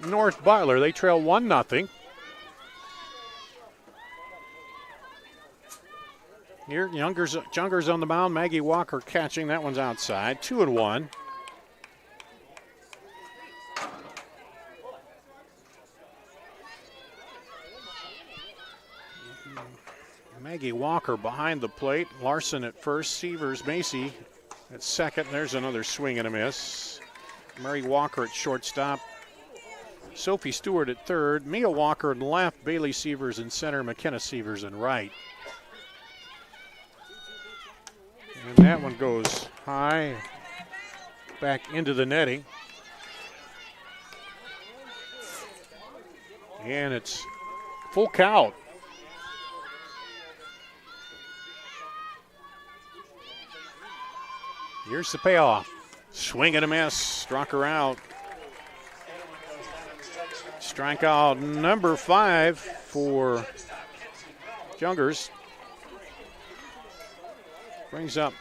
North Butler. They trail 1-0. Here, Jungers on the mound. Maggie Walker catching. That one's outside. 2-1. Maggie Walker behind the plate. Larson at first. Severs, Macy at second. There's another swing and a miss. Mary Walker at shortstop. Sophie Stewart at third. Mia Walker in left. Bailey Severs in center. McKenna Severs in right. And that one goes high, back into the netting. And it's full count. Here's the payoff. Swing and a miss, struck her out. Strikeout number 5 for Jungers. Brings up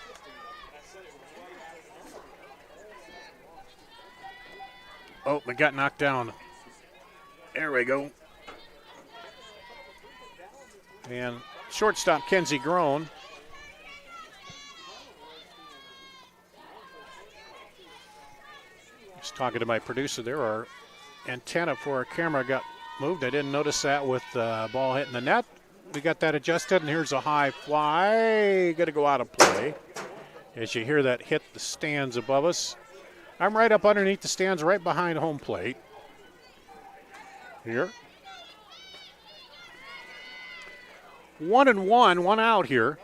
it got knocked down. There we go. And shortstop Kenzie Groen. Just talking to my producer there. Our antenna for our camera got moved. I didn't notice that with the ball hitting the net. We got that adjusted, and here's a high fly. Got to go out of play. As you hear that hit the stands above us. I'm right up underneath the stands, right behind home plate. Here. 1-1, 1 out here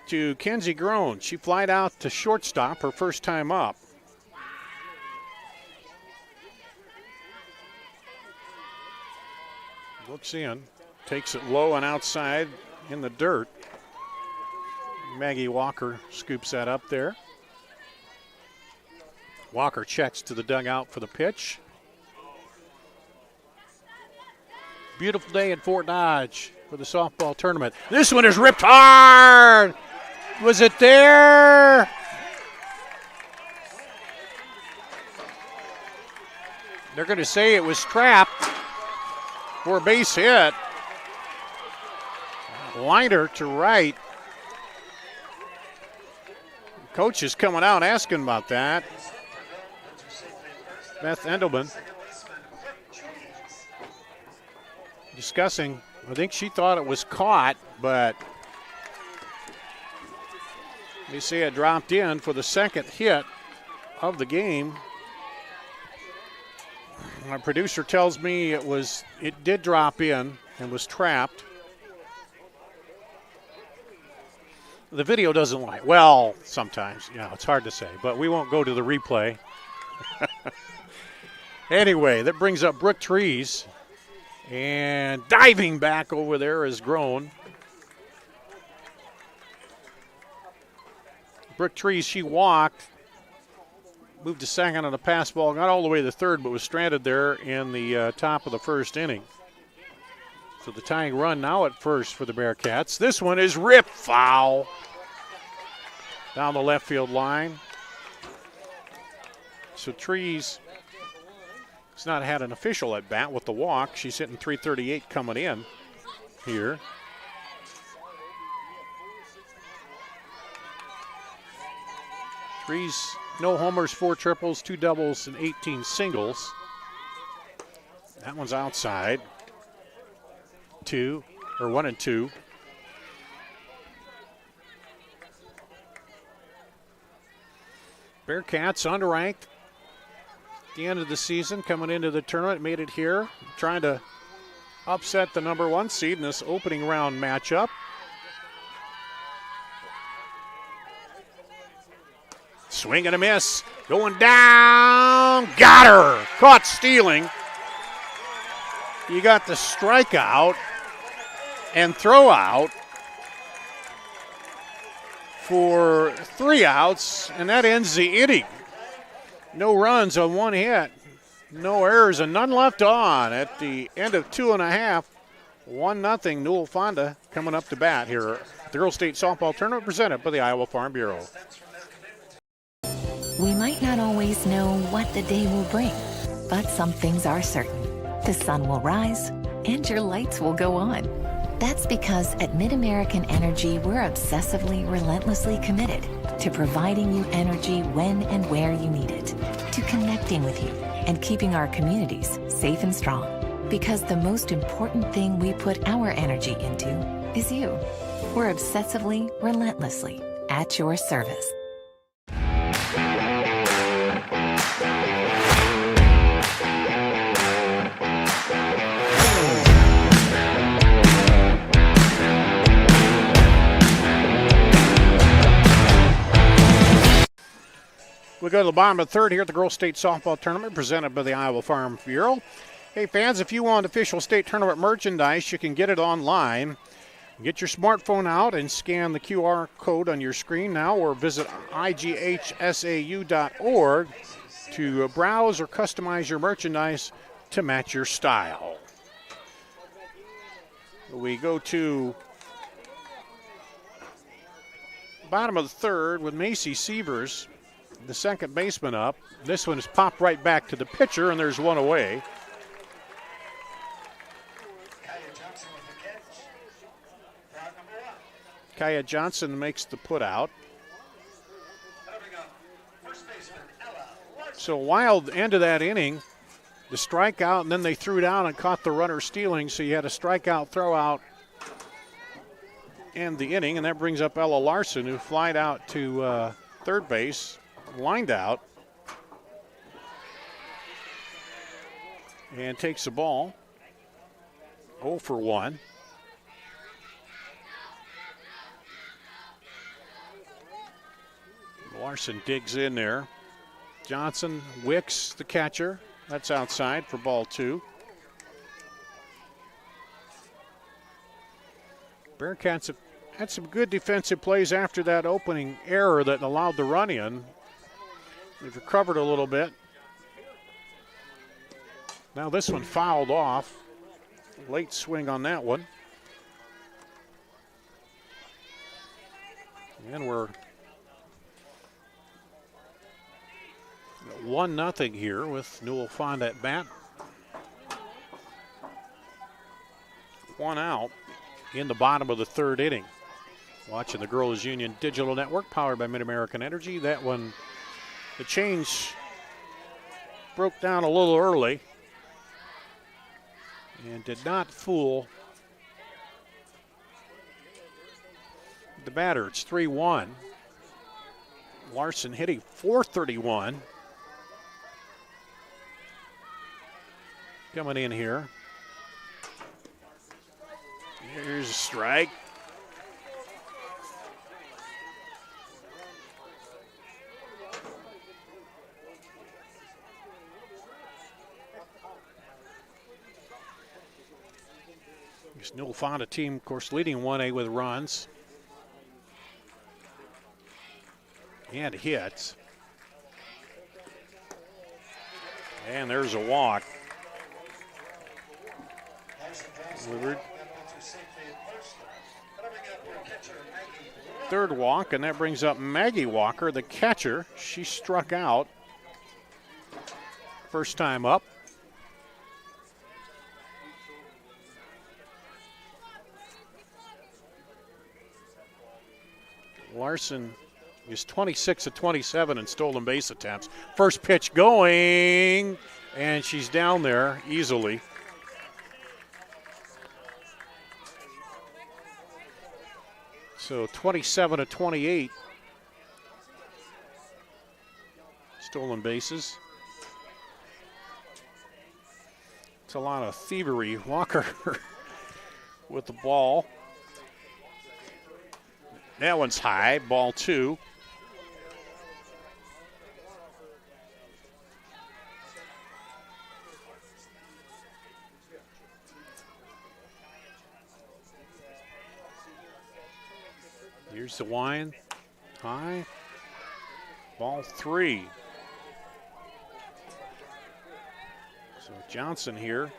to Kenzie Groen. She flied out to shortstop her first time up. Looks in, takes it low and outside in the dirt. Maggie Walker scoops that up there. Walker checks to the dugout for the pitch. Beautiful day in Fort Dodge for the softball tournament. This one is ripped hard. Was it there? They're going to say it was trapped for a base hit. Liner to right. Coach is coming out asking about that. Beth Endelman discussing. I think she thought it was caught, but they say it dropped in for the second hit of the game. My producer tells me it did drop in and was trapped. The video doesn't lie. Well, sometimes, it's hard to say, but we won't go to the replay. Anyway, that brings up Brooke Trees, and diving back over there is Grown. Brooke Trees, she walked, moved to second on a pass ball, got all the way to third, but was stranded there in the top of the first inning. So the tying run now at first for the Bearcats. This one is ripped foul down the left field line. So Trees has not had an official at bat with the walk. She's hitting .338 coming in here. Trees, no homers, 4 triples, 2 doubles, and 18 singles. That one's outside. 1 and 2. Bearcats unranked at the end of the season, coming into the tournament, made it here, trying to upset the number 1 seed in this opening round matchup. Swing and a miss, going down, got her, caught stealing. You got the strikeout and throw out for 3 outs, and that ends the inning. No runs on 1 hit, no errors, and none left on at the end of 2.5. 1-0 Newell-Fonda coming up to bat here at the Girls State Softball Tournament presented by the Iowa Farm Bureau. We might not always know what the day will bring, but some things are certain. The sun will rise and your lights will go on. That's because at MidAmerican Energy, we're obsessively, relentlessly committed to providing you energy when and where you need it, to connecting with you and keeping our communities safe and strong. Because the most important thing we put our energy into is you. We're obsessively, relentlessly at your service. We go to the bottom of the third here at the Girls State Softball Tournament presented by the Iowa Farm Bureau. Hey fans, if you want official state tournament merchandise, you can get it online. Get your smartphone out and scan the QR code on your screen now, or visit IGHSAU.org to browse or customize your merchandise to match your style. We go to bottom of the third with Macy Sievers, the second baseman, up. This one is popped right back to the pitcher, and there's one away. Kaya Johnson makes the put out. So wild end of that inning. The strikeout, and then they threw down and caught the runner stealing, so you had a strikeout, throw out, and the inning, and that brings up Ella Larson, who flied out to third base, lined out, and takes the ball. 0 for 1. Larson digs in there. Johnson wicks the catcher. That's outside for ball 2. Bearcats have had some good defensive plays after that opening error that allowed the run in. They've recovered a little bit. Now this one fouled off. Late swing on that one. And we're 1-0 here with Newell-Fonda at bat. 1 out in the bottom of the third inning. Watching the Girls Union Digital Network, powered by Mid-American Energy. That one, the change broke down a little early and did not fool the batter. It's 3-1. Larson hitting .431. Coming in here. Here's a strike. This Newell-Fonda team, of course, leading 1A with runs and hits. And there's a walk. Delivered. Third walk, and that brings up Maggie Walker, the catcher. She struck out first time up. Larson is 26 of 27 in stolen base attempts. First pitch going, and she's down there easily. So 27 of 28 stolen bases. It's a lot of thievery. Walker with the ball. That one's high, ball 2. Here's the wind, high, ball 3. So Johnson here.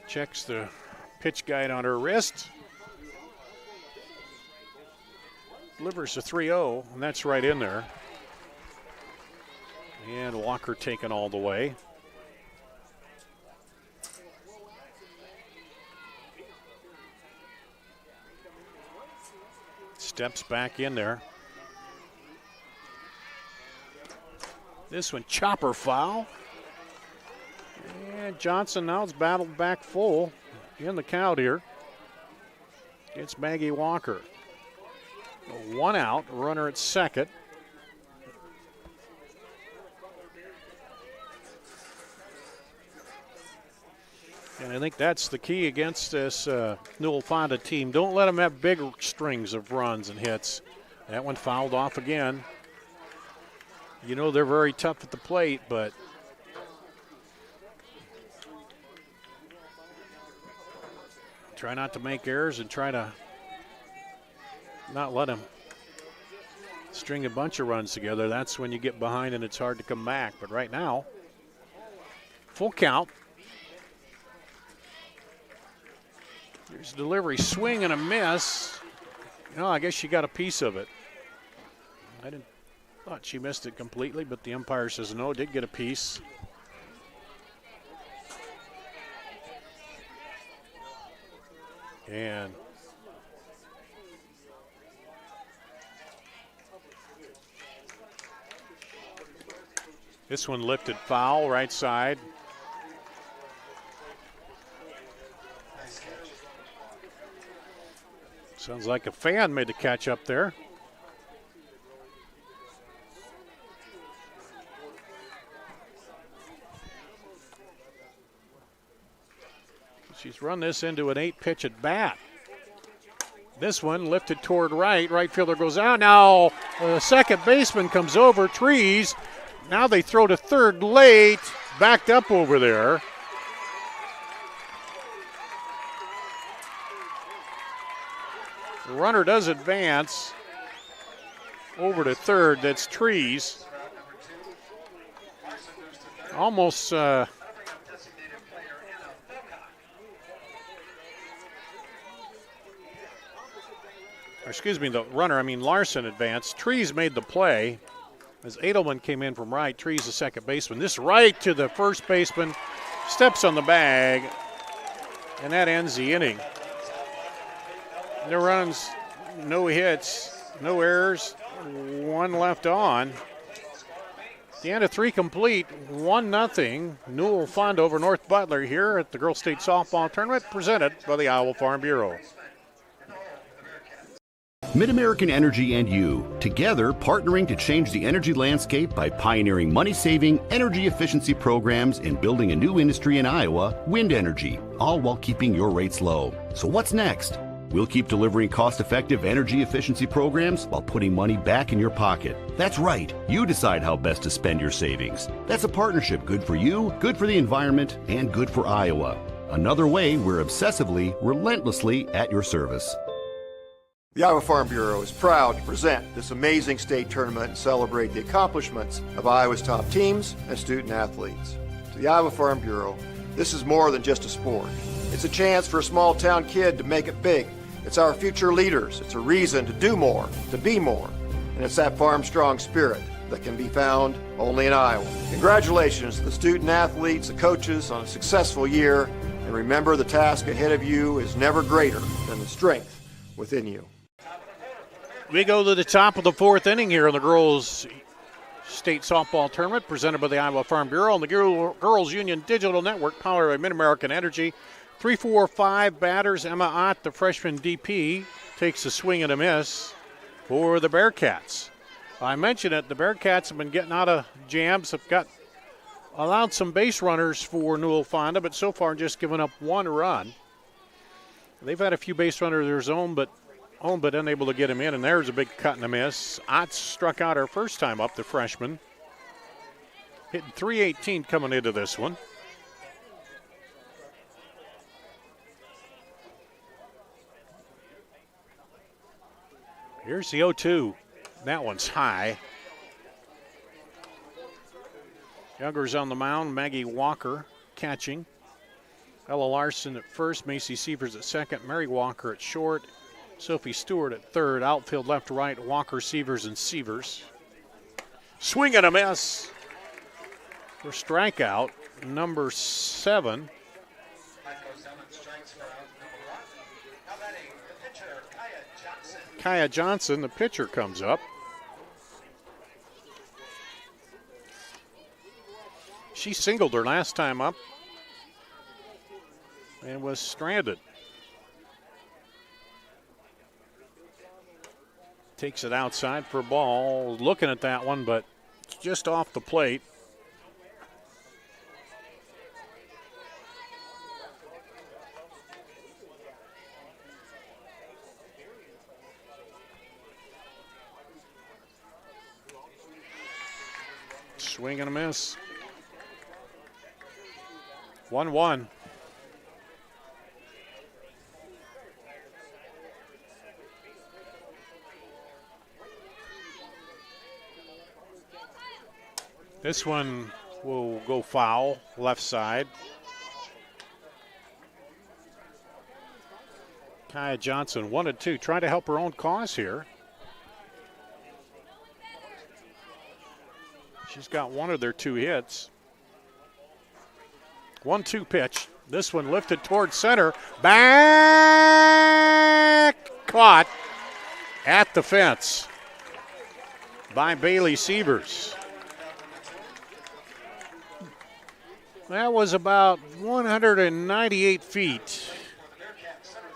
Checks the pitch guide on her wrist. Delivers a 3-0, and that's right in there. And Walker taken all the way. Steps back in there. This one, chopper foul. And Johnson now is battled back full in the count here. It's Maggie Walker. 1 out, runner at second. And I think that's the key against this Newell-Fonda team. Don't let them have big strings of runs and hits. That one fouled off again. You know they're very tough at the plate, but try not to make errors and try to not let them string a bunch of runs together. That's when you get behind and it's hard to come back. But right now, full count. There's a delivery, swing and a miss. No, I guess she got a piece of it. I thought she missed it completely, but the umpire says no, did get a piece. And this one lifted foul, right side. Sounds like a fan made the catch up there. She's run this into an 8-pitch at bat. This one lifted toward right. Right fielder goes out. Now the second baseman comes over. Trees. Now they throw to third late. Backed up over there. The runner does advance over to third. That's Trees. Almost excuse me, the runner, Larson advanced. Trees made the play as Edelman came in from right. Trees the second baseman. This right to the first baseman, steps on the bag, And that ends the inning. No runs, no hits, no errors, one left on. The end of 3 complete, 1-0. Newell-Fonda over North Butler here at the Girls State Softball Tournament, presented by the Iowa Farm Bureau. Mid-American Energy and you, together partnering to change the energy landscape by pioneering money-saving, energy efficiency programs and building a new industry in Iowa, wind energy, all while keeping your rates low. So what's next? We'll keep delivering cost-effective energy efficiency programs while putting money back in your pocket. That's right. You decide how best to spend your savings. That's a partnership good for you, good for the environment, and good for Iowa. Another way we're obsessively, relentlessly at your service. The Iowa Farm Bureau is proud to present this amazing state tournament and celebrate the accomplishments of Iowa's top teams and student athletes. To the Iowa Farm Bureau, this is more than just a sport. It's a chance for a small town kid to make it big. It's our future leaders. It's a reason to do more, to be more. And it's that farm strong spirit that can be found only in Iowa. Congratulations to the student athletes, the coaches on a successful year. And remember, the task ahead of you is never greater than the strength within you. We go to the top of the 4th inning here in the Girls State Softball Tournament, presented by the Iowa Farm Bureau and the Girls Union Digital Network, powered by Mid-American Energy. 3-4-5 batters. Emma Ott, the freshman DP, takes a swing and a miss for the Bearcats. I mentioned it, the Bearcats have been getting out of jams, have allowed some base runners for Newell-Fonda, but so far just given up 1 run. They've had a few base runners of their own, but unable to get him in, and there's a big cut and a miss. Ott struck out her first time up, the freshman. Hitting .318 coming into this one. Here's the 0-2. That one's high. Younger's on the mound. Maggie Walker catching. Ella Larson at first. Macy Sievers at second. Mary Walker at short. Sophie Stewart at third. Outfield left to right. Walker, Sievers, and Sievers. Swing and a miss for strikeout number 7. Kaya Johnson, the pitcher, comes up. She singled her last time up and was stranded. Takes it outside for a ball. Looking at that one, but just off the plate. Swing and a miss. 1-1. This one will go foul, left side. Kaya Johnson, 1-2, trying to help her own cause here. She's got one of their 2 hits. 1-2 pitch. This one lifted towards center. Back caught at the fence by Bailey Sievers. That was about 198 feet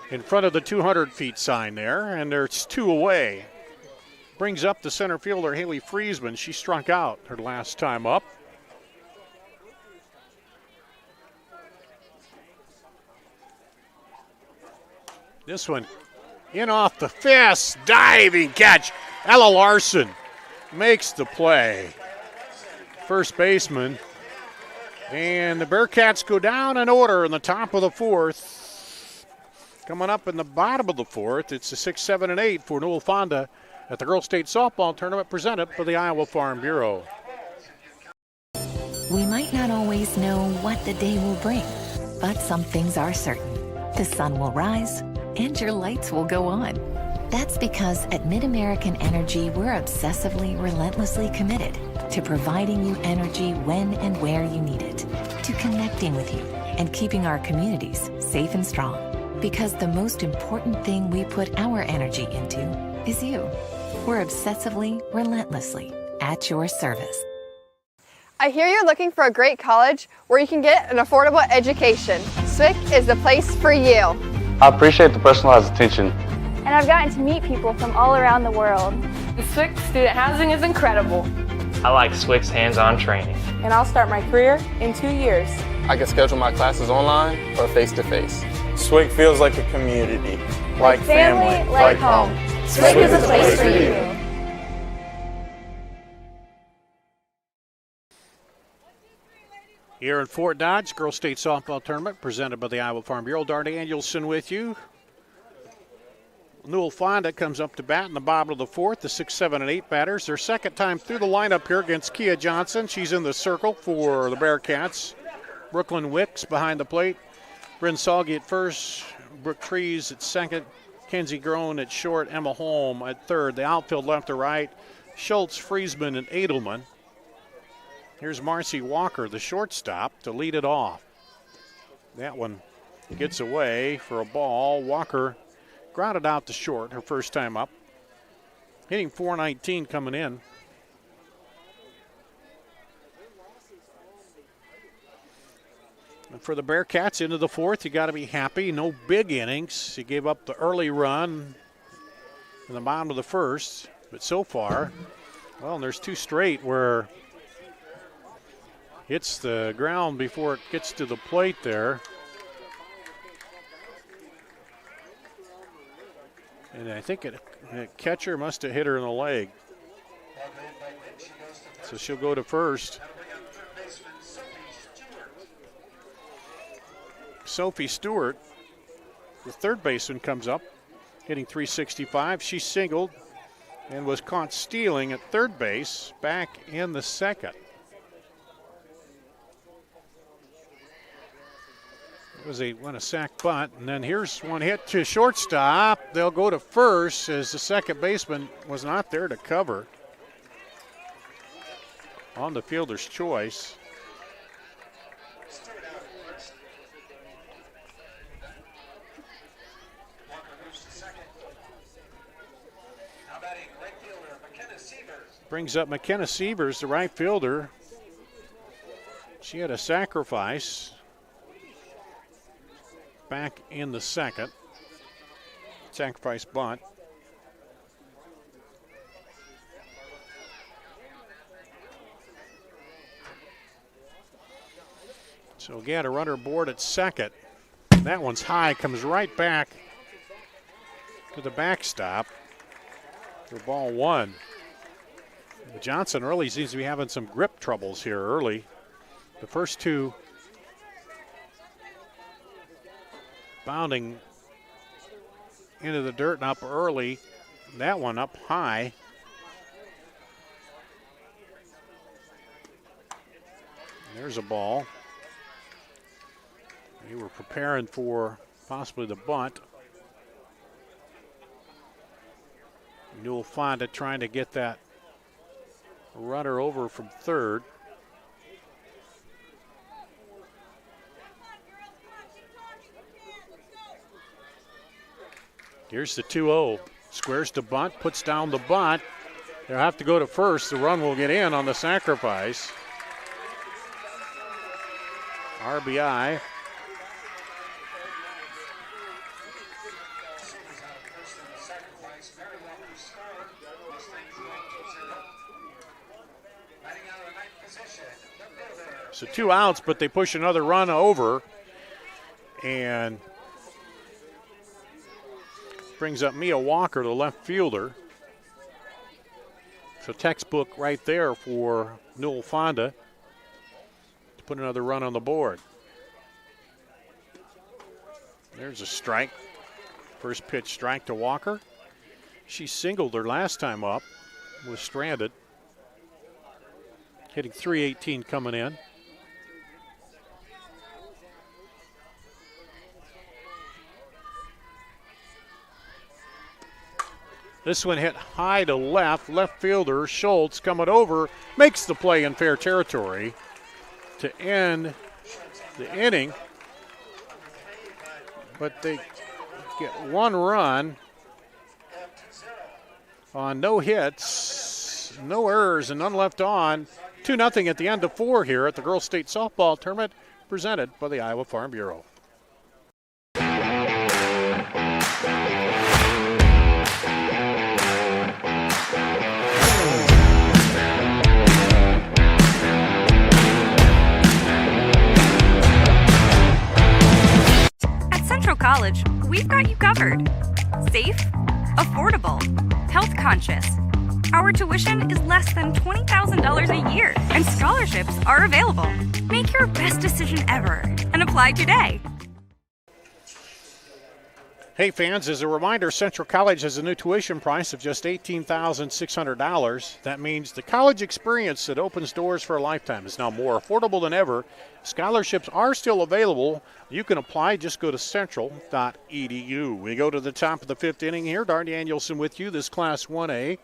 in front of the 200 feet sign there, and there's 2 away. Brings up the center fielder, Haley Friesman. She struck out her last time up. This one in off the fence, diving catch. Ella Larson makes the play. First baseman. And the Bearcats go down in order in the top of the 4th. Coming up in the bottom of the 4th, it's a 6, 7, and 8 for Newell-Fonda at the Girls State Softball Tournament, presented by the Iowa Farm Bureau. We might not always know what the day will bring, but some things are certain. The sun will rise and your lights will go on. That's because at Mid-American Energy, we're obsessively, relentlessly committed to providing you energy when and where you need it, to connecting with you and keeping our communities safe and strong. Because the most important thing we put our energy into is you. We're obsessively, relentlessly at your service. I hear you're looking for a great college where you can get an affordable education. SWIC is the place for you. I appreciate the personalized attention. And I've gotten to meet people from all around the world. The SWIC student housing is incredible. I like SWIC's hands-on training. And I'll start my career in 2 years. I can schedule my classes online or face-to-face. SWIC feels like a community, like family, like home. SWIC is a place for you. Here in Fort Dodge, Girls State Softball Tournament presented by the Iowa Farm Bureau. Dar Danielson with you. Newell-Fonda comes up to bat in the bottom of the fourth, the 6, 7, and 8 batters. Their second time through the lineup here against Kia Johnson. She's in the circle for the Bearcats. Brooklyn Wicks behind the plate. Bryn Salge at first. Brooke Trees at second. Kenzie Groen at short. Emma Holm at third. The outfield left to right. Schultz, Friesman, and Edelman. Here's Marcy Walker, the shortstop, to lead it off. That one gets away for a ball. Walker grounded out to short her first time up. Hitting .419 coming in. And for the Bearcats into the fourth, you got to be happy. No big innings. You gave up the early run in the bottom of the first. But so far, well, there's 2 straight where hits the ground before it gets to the plate there. And I think the catcher must have hit her in the leg. So she'll go to first. Sophie Stewart, the third baseman, comes up, hitting .365. She singled and was caught stealing at third base, back in the second. Went a sack bunt, and then here's one hit to shortstop. They'll go to first as the second baseman was not there to cover on the fielder's choice. Brings up McKenna Sievers, the right fielder. She had a sacrifice back in the second. Sacrifice bunt. So again, a runner aboard at second. That one's high, comes right back to the backstop for ball one. Johnson early seems to be having some grip troubles here early. The first two bounding into the dirt and up early. That one up high. There's a ball. They were preparing for possibly the bunt. Newell-Fonda trying to get that runner over from third. Here's the 2-0. Squares to bunt, puts down the bunt. They'll have to go to first. The run will get in on the sacrifice. RBI. So 2 outs, but they push another run over. And brings up Mia Walker, the left fielder. So textbook right there for Newell-Fonda to put another run on the board. There's a strike. First pitch strike to Walker. She singled her last time up, was stranded. Hitting .318 coming in. This one hit high to left. Left fielder Schultz coming over, makes the play in fair territory to end the inning. but they get one run on no hits, no errors, and none left on. 2-0 at the end of 4 here at the Girls State Softball Tournament, presented by the Iowa Farm Bureau. At Central College, we've got you covered. Safe, affordable, health conscious. Our tuition is less than $20,000 a year, and scholarships are available. Make your best decision ever and apply today. Hey fans, as a reminder, Central College has a new tuition price of just $18,600. That means the college experience that opens doors for a lifetime is now more affordable than ever. Scholarships are still available. You can apply. Just go to central.edu. We go to the top of the 5th inning here. Dar Danielson with you, this Class 1A.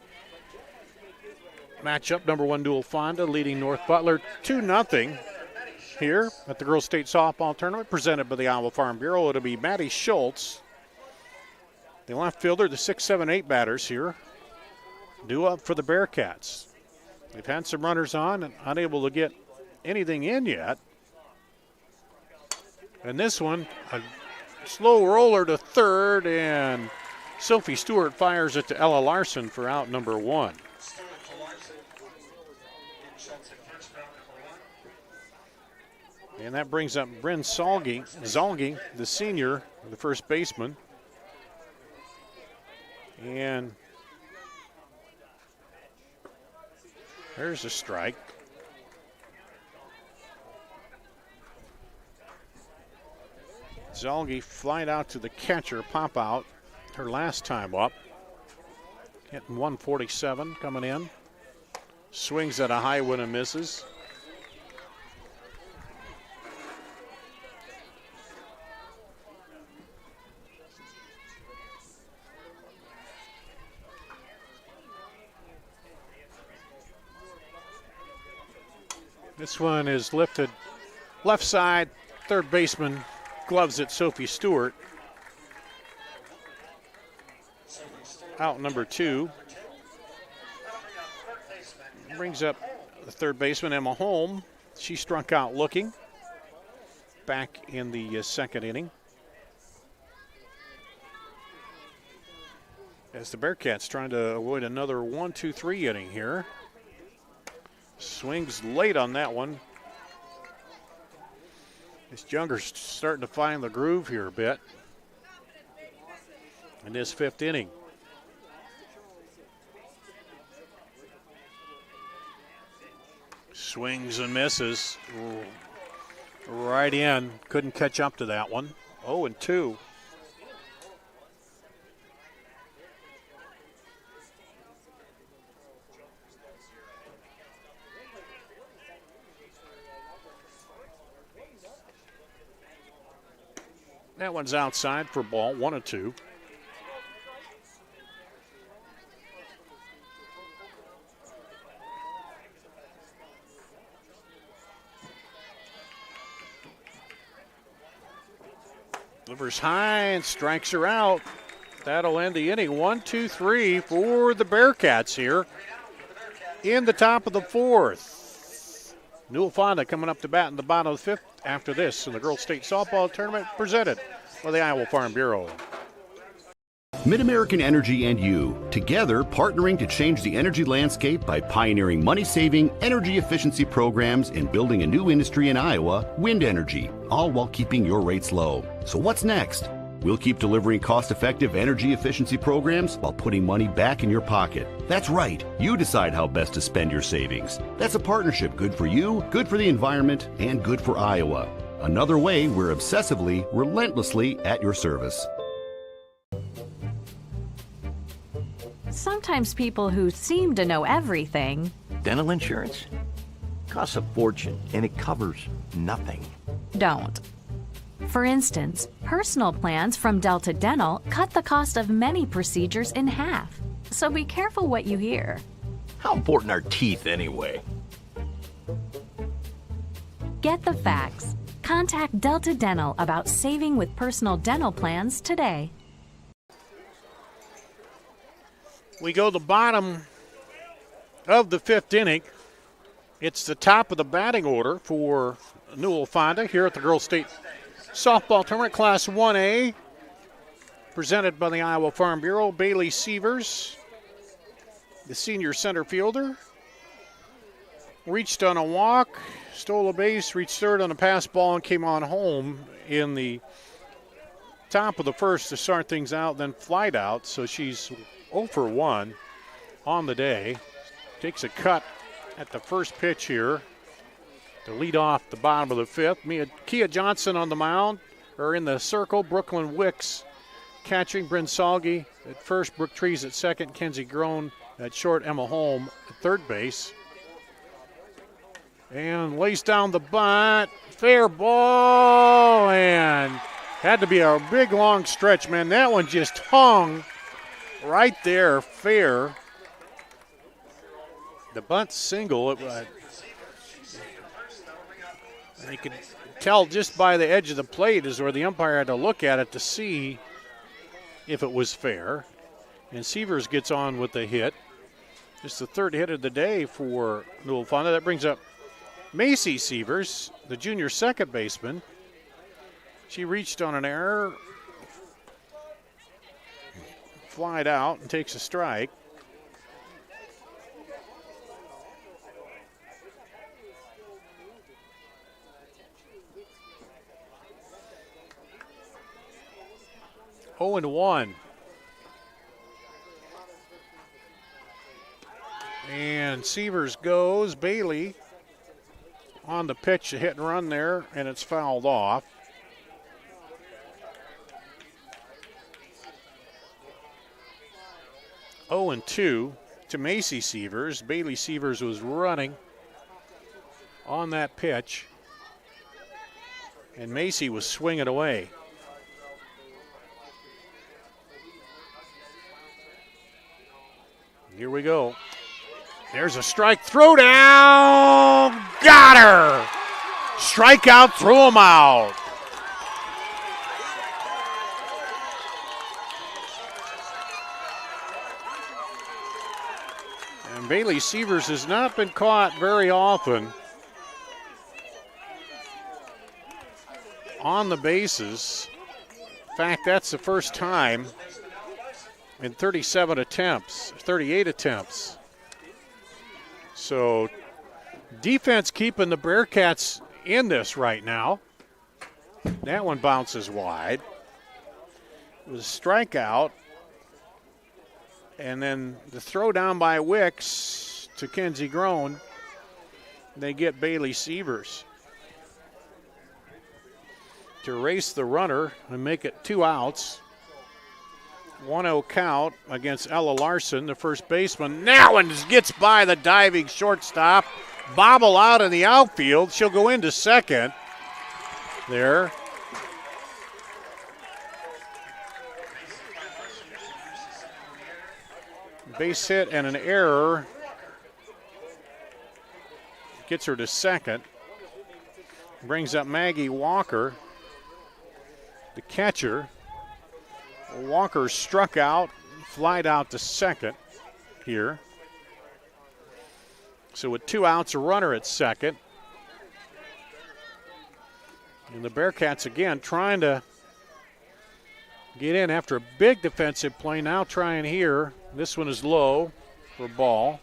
Matchup, number 1 Newell-Fonda leading North Butler 2-0 here at the Girls State Softball Tournament, presented by the Iowa Farm Bureau. It'll be Maddie Schultz, the left fielder, the 6, 7, 8 batters here, due up for the Bearcats. They've had some runners on and unable to get anything in yet. And this one, a slow roller to third, and Sophie Stewart fires it to Ella Larson for out number 1. And that brings up Bryn Zalgi, the senior, the first baseman. And there's a strike. Zalgi flied out to the catcher, pop out her last time up. Hitting 147 coming in. Swings at a high one and misses. This one is lifted left side, third baseman gloves it Sophie Stewart. Out number 2. Brings up the third baseman, Emma Holm. She struck out looking back in the second inning. As the Bearcats trying to avoid another 1-2-3 inning here. Swings late on that one. This Younger's starting to find the groove here a bit in this 5th inning. Swings and misses. Right in. Couldn't catch up to that one. 0-2. That one's outside for ball, 1-2. Delivers high and strikes her out. That'll end the inning. 1-2-3 for the Bearcats here in the top of the 4th. Newell-Fonda coming up to bat in the bottom of the 5th after this in the Girls State Softball Tournament, presented by the Iowa Farm Bureau. Mid-American Energy and you, together partnering to change the energy landscape by pioneering money-saving, energy efficiency programs and building a new industry in Iowa, wind energy, all while keeping your rates low. So what's next? We'll keep delivering cost-effective energy efficiency programs while putting money back in your pocket. That's right. You decide how best to spend your savings. That's a partnership good for you, good for the environment, and good for Iowa. Another way we're obsessively, relentlessly at your service. Sometimes people who seem to know everything. Dental insurance costs a fortune, and it covers nothing. Don't. For instance, personal plans from Delta Dental cut the cost of many procedures in half. So be careful what you hear. How important are teeth anyway? Get the facts. Contact Delta Dental about saving with personal dental plans today. We go the bottom of the 5th inning. It's the top of the batting order for Newell-Fonda here at the Girls State Softball Tournament, Class 1A, presented by the Iowa Farm Bureau. Bailey Sievers, the senior center fielder, reached on a walk, stole a base, reached third on a pass ball, and came on home in the top of the first to start things out, then flied out. So she's 0 for 1 on the day. Takes a cut at the first pitch here to lead off the bottom of the 5th. Kia Johnson on the mound, or in the circle. Brooklyn Wicks catching. Bryn Salge at first. Brooke Trees at second. Kenzie Groen at short. Emma Holm at third base. And lays down the bunt. Fair ball. And had to be a big, long stretch, man. That one just hung right there. Fair. The bunt single. You could tell just by the edge of the plate is where the umpire had to look at it to see if it was fair. And Sievers gets on with the hit. It's the 3rd hit of the day for Newell-Fonda. That brings up Macy Sievers, the junior second baseman. She reached on an error, flied out, and takes a strike. Oh and 1. And Sievers goes. Bailey on the pitch, a hit and run there, and it's fouled off. Oh and 2 to Macy Sievers. Bailey Sievers was running on that pitch, and Macy was swinging away. Here we go. There's a strike. Throw down. Got her. Strikeout, throw him out. And Bailey Sievers has not been caught very often on the bases. In fact, that's the first time in 38 attempts. So defense keeping the Bearcats in this right now. That one bounces wide. It was a strikeout. And then the throw down by Wicks to Kenzie Groen. They get Bailey Sievers to race the runner and make it 2 outs. 1-0 count against Ella Larson, the first baseman. That one gets by the diving shortstop. Bobble out in the outfield. She'll go into second there. Base hit and an error gets her to second. Brings up Maggie Walker, the catcher. Walker struck out, flied out to second here. So with 2 outs, a runner at second. And the Bearcats again trying to get in after a big defensive play. Now trying here. This one is low for ball.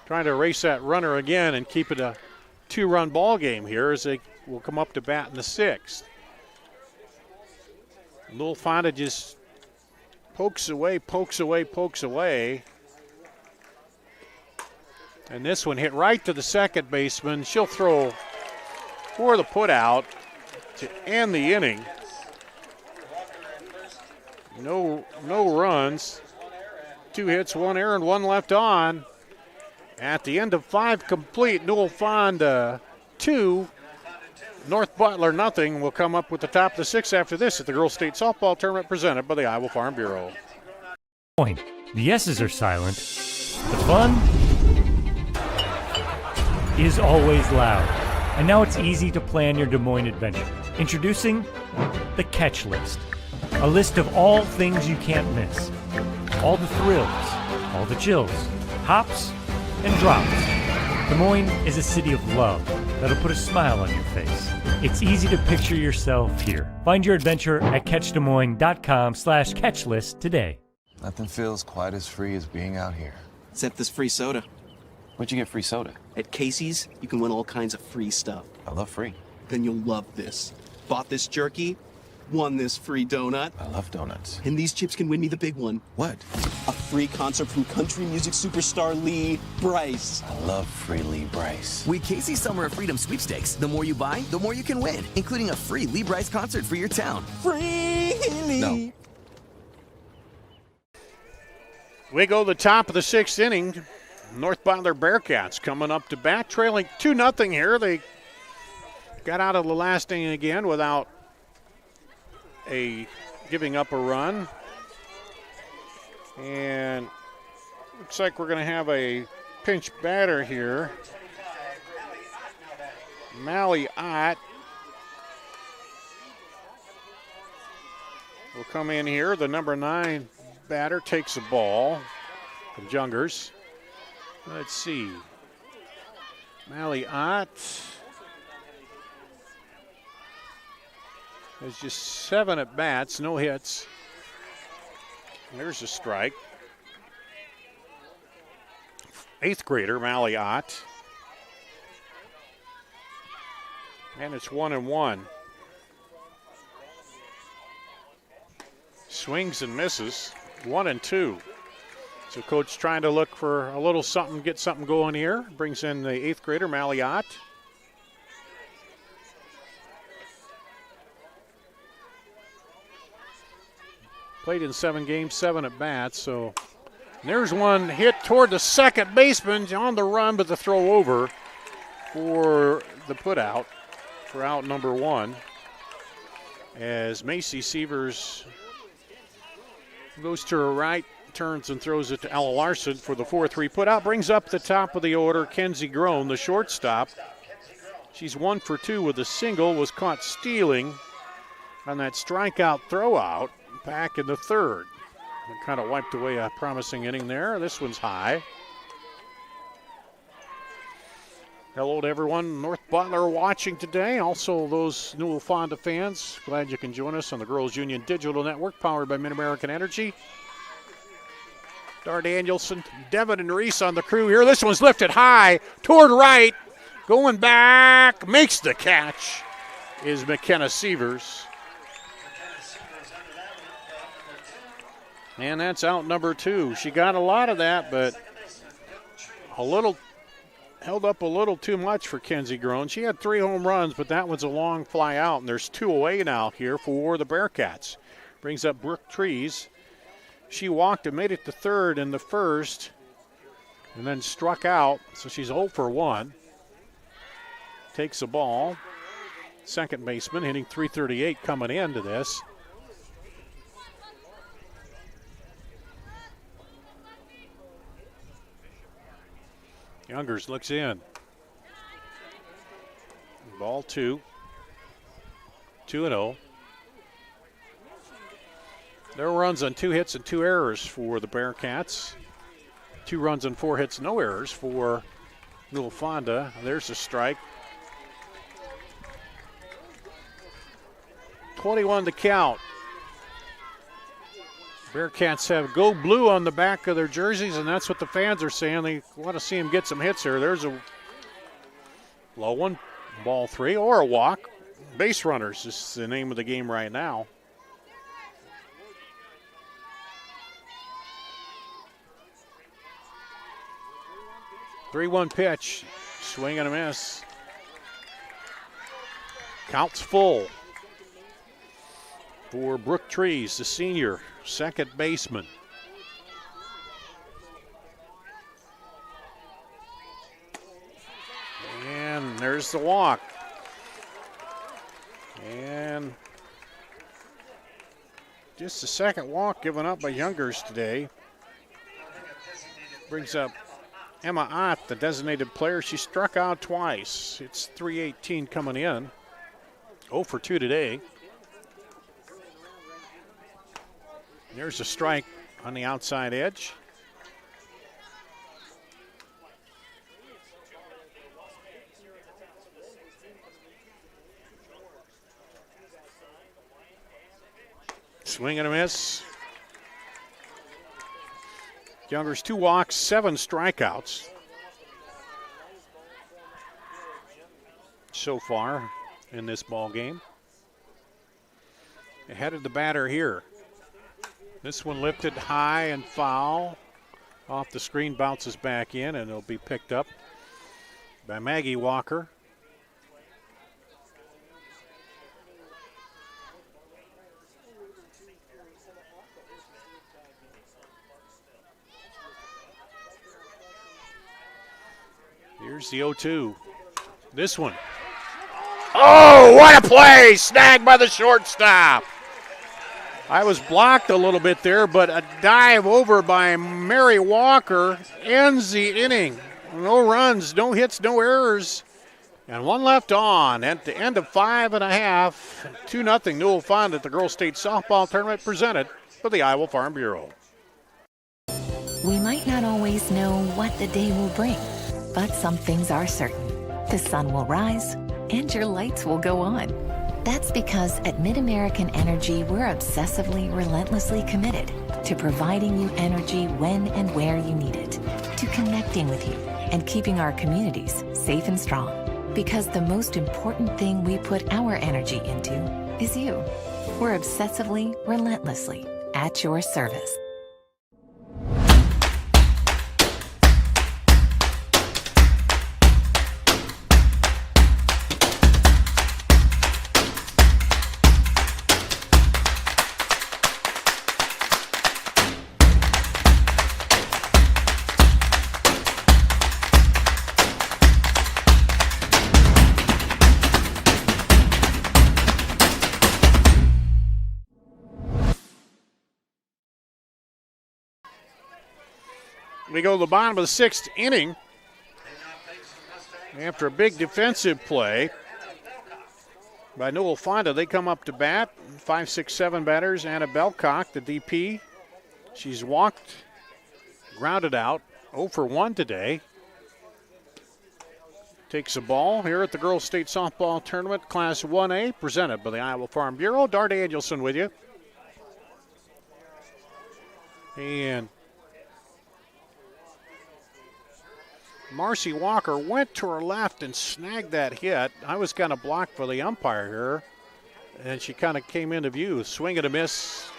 Trying to erase that runner again and keep it a 2-run ball game here as they will come up to bat in the 6th. Newell-Fonda just pokes away. And this one hit right to the second baseman. She'll throw for the putout to end the inning. No runs. 2 hits, 1 error, and 1 left on. At the end of 5 complete, Newell-Fonda 2, North Butler nothing. Will come up with the top of the 6th after this at the Girls State Softball Tournament presented by the Iowa Farm Bureau. The yeses are silent. The fun is always loud. And now it's easy to plan your Des Moines adventure. Introducing the Catch List, a list of all things you can't miss. All the thrills, all the chills, hops and drops. Des Moines is a city of love that'll put a smile on your face. It's easy to picture yourself here. Find your adventure at catchdesmoines.com/catchlist today. Nothing feels quite as free as being out here. Except this free soda. Where'd you get free soda? At Casey's, you can win all kinds of free stuff. I love free. Then you'll love this. Bought this jerky, won this free donut. I love donuts. And these chips can win me the big one. What? A free concert from country music superstar Lee Brice. I love free Lee Brice. With Casey's Summer of Freedom sweepstakes, the more you buy, the more you can win, including a free Lee Brice concert for your town. Free Lee! No. We go to the top of the 6th inning. North Butler Bearcats coming up to bat, trailing 2-0 here. They got out of the last inning again without giving up a run. And looks like we're going to have a pinch batter here. Mally Ott will come in here. The number 9 batter takes the ball from Jungers. Let's see. Mally Ott has just 7 at bats, no hits. There's a strike. 8th grader Mally Ott. And it's 1-1. Swings and misses. 1-2. So coach trying to look for a little something, get something going here. Brings in the 8th grader, Mally Ott. Played in 7 games, 7 at bats. So there's one hit toward the second baseman on the run, but the throw over for the putout for out number 1. As Macy Sievers goes to her right, turns and throws it to Ella Larson for the 4-3 putout. Brings up the top of the order Kenzie Groen, the shortstop. She's 1 for 2 with a single, was caught stealing on that strikeout throwout back in the 3rd. And kind of wiped away a promising inning there. This one's high. Hello to everyone North Butler watching today. Also those Newell-Fonda fans. Glad you can join us on the Girls Union Digital Network powered by Mid-American Energy. Dar Danielson, Devin and Reese on the crew here. This one's lifted high toward right. Going back, makes the catch is McKenna Sievers. And that's out number 2. She got a lot of that, but held up a little too much for Kenzie Groen. She had 3 home runs, but that one's a long fly out, and there's 2 away now here for the Bearcats. Brings up Brooke Trees. She walked and made it to 3rd in the 1st and then struck out, so she's 0 for 1. Takes the ball. Second baseman hitting .338 coming into this. Youngers looks in. Ball 2. 2-0. There were runs on 2 hits and 2 errors for the Bearcats. 2 runs and 4 hits, no errors for Newell-Fonda. There's a strike. 21 to count. Bearcats have Go Blue on the back of their jerseys, and that's what the fans are saying. They want to see them get some hits here. There's a low one, ball 3, or a walk. Base runners is the name of the game right now. Three-one pitch, swing and a miss. Counts full for Brooke Trees, the senior, second baseman. And there's the walk. And just the second walk given up by Youngers today. Brings up Emma Ott, the designated player. She struck out twice. It's 3:18 coming in. 0 for 2 today. There's a strike on the outside edge. Swing and a miss. Youngers 2 walks, 7 strikeouts so far in this ball game. Ahead of the batter here. This one lifted high and foul. Off the screen, bounces back in, and it'll be picked up by Maggie Walker. Here's the 0-2. This one. Oh, what a play! Snagged by the shortstop. I was blocked a little bit there, but a dive over by Mary Walker ends the inning. No runs, no hits, no errors, and 1 left on. At the end of 5 1/2, 2-0 Newell-Fonda at the Girls State Softball Tournament presented by the Iowa Farm Bureau. We might not always know what the day will bring, but some things are certain. The sun will rise and your lights will go on. That's because at MidAmerican Energy, we're obsessively, relentlessly committed to providing you energy when and where you need it, to connecting with you and keeping our communities safe and strong. Because the most important thing we put our energy into is you. We're obsessively, relentlessly at your service. We go to the bottom of the 6th inning. After a big defensive play by Newell-Fonda, they come up to bat. 5, 6, 7 batters. Anna Belcock, the DP. She's walked, grounded out. 0 for 1 today. Takes a ball here at the Girls State Softball Tournament, Class 1A, presented by the Iowa Farm Bureau. Dar Danielson with you. And Marcy Walker went to her left and snagged that hit. I was kind of blocked for the umpire here, and she kind of came into view. Swing and a miss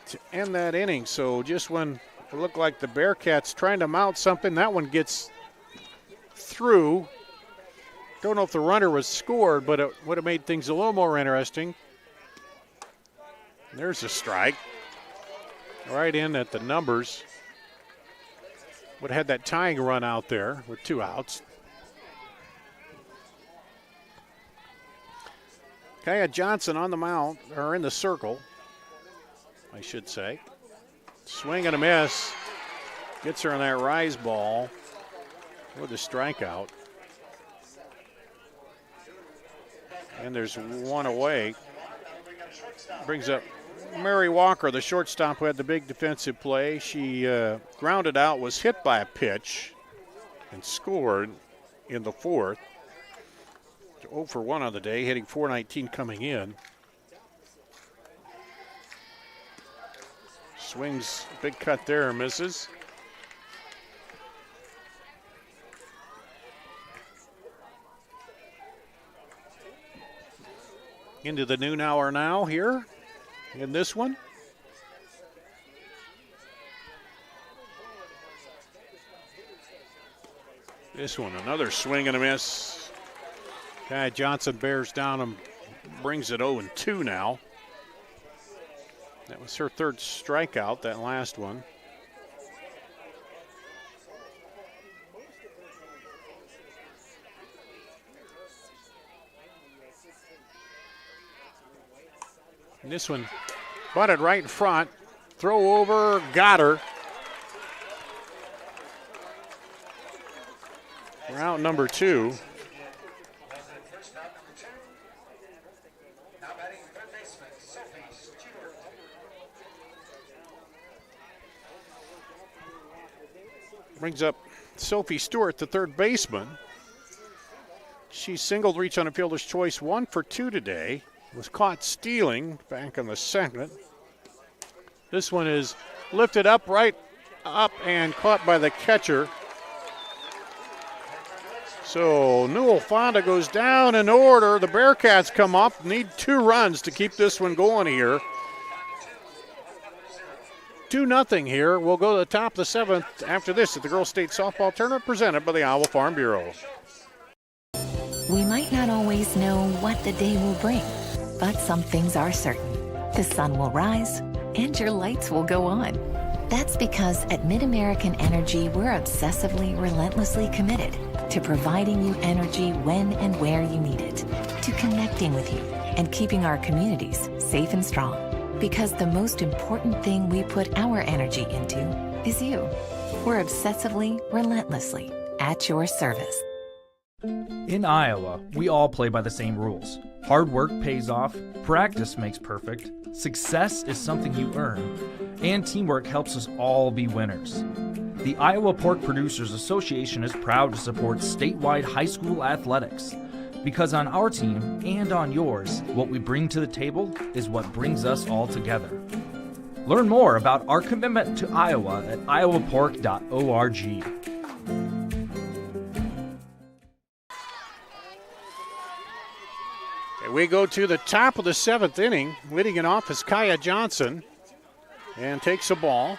to end that inning. So just when it looked like the Bearcats trying to mount something, that one gets through. Don't know if the runner was scored, but it would have made things a little more interesting. There's a strike. Right in at the numbers. Would have had that tying run out there with 2 outs. Kaya Johnson on the mound, or in the circle, I should say. Swing and a miss. Gets her on that rise ball with a strikeout. And there's 1 away. Brings up Mary Walker, the shortstop who had the big defensive play. She grounded out, was hit by a pitch, and scored in the 4th. 0 for 1 on the day, hitting .419 coming in. Swings, big cut there, misses. Into the noon hour now here. In this one. This one, another swing and a miss. Kai Johnson bears down and brings it 0-2 now. That was her 3rd strikeout, that last one. And this one butted right in front. Throw over, got her. for out number 2. Brings up Sophie Stewart, the third baseman. She singled reach on a fielder's choice, 1 for 2 today. Was caught stealing back in the second. This one is lifted up, right up, and caught by the catcher. So Newell-Fonda goes down in order. The Bearcats come up, need 2 runs to keep this one going here. 2-0 here. We'll go to the top of the 7th after this at the Girls State Softball Tournament presented by the Iowa Farm Bureau. We might not always know what the day will bring, but some things are certain. The sun will rise and your lights will go on. That's because at MidAmerican Energy, we're obsessively, relentlessly committed to providing you energy when and where you need it, to connecting with you and keeping our communities safe and strong. Because the most important thing we put our energy into is you. We're obsessively, relentlessly at your service. In Iowa, we all play by the same rules. Hard work pays off, practice makes perfect, success is something you earn, and teamwork helps us all be winners. The Iowa Pork Producers Association is proud to support statewide high school athletics. Because on our team and on yours, what we bring to the table is what brings us all together. Learn more about our commitment to Iowa at iowapork.org. We go to the top of the 7th inning. Leading it off is Kaya Johnson and takes a ball.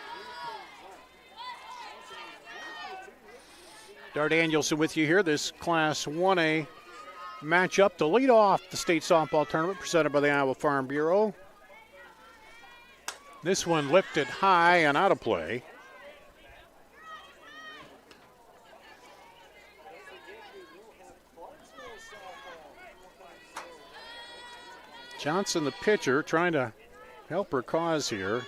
Dar Danielson with you here. This Class 1A matchup to lead off the state softball tournament presented by the Iowa Farm Bureau. This one lifted high and out of play. Johnson, the pitcher, trying to help her cause here.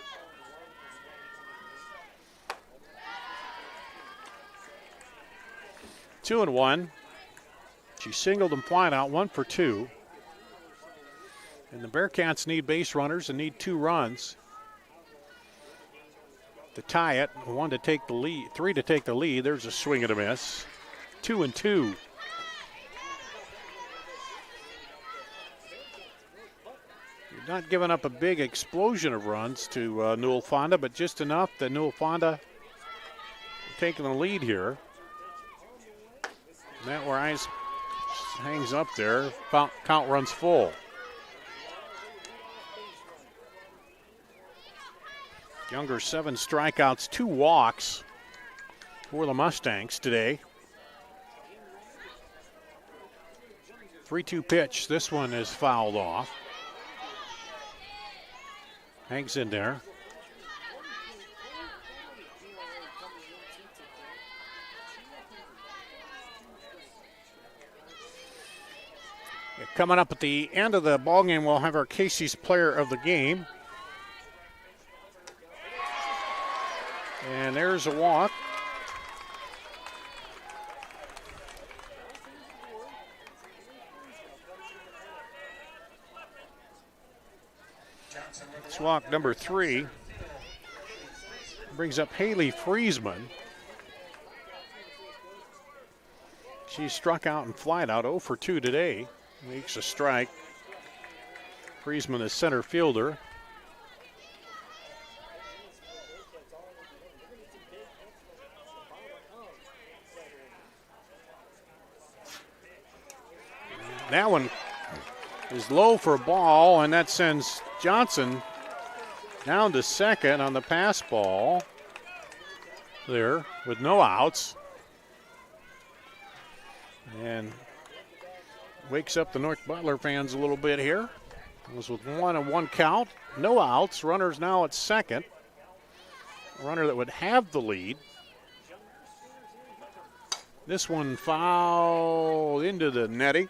Two and one. She singled and flied out, 1 for 2. And the Bearcats need base runners and need 2 runs to tie it. 1 to take the lead, 3 to take the lead. There's a swing and a miss. 2 and 2. You're not giving up a big explosion of runs to Newell-Fonda, but just enough that Newell-Fonda taking the lead here. Matt Wise hangs up there. Count runs full. Younger 7 strikeouts, 2 walks for the Mustangs today. 3-2 pitch. This one is fouled off. Hangs in there. Coming up at the end of the ballgame, we'll have our Casey's Player of the Game. And there's a walk. It's walk number 3. Brings up Haley Friesman. She struck out and flied out 0 for 2 today. Makes a strike. Friesman is center fielder. That one is low for a ball, and that sends Johnson down to second on the pass ball there with no outs. And wakes up the North Butler fans a little bit here. It was with 1-1 count, no outs. Runners now at second. A runner that would have the lead. This one fouled into the netting.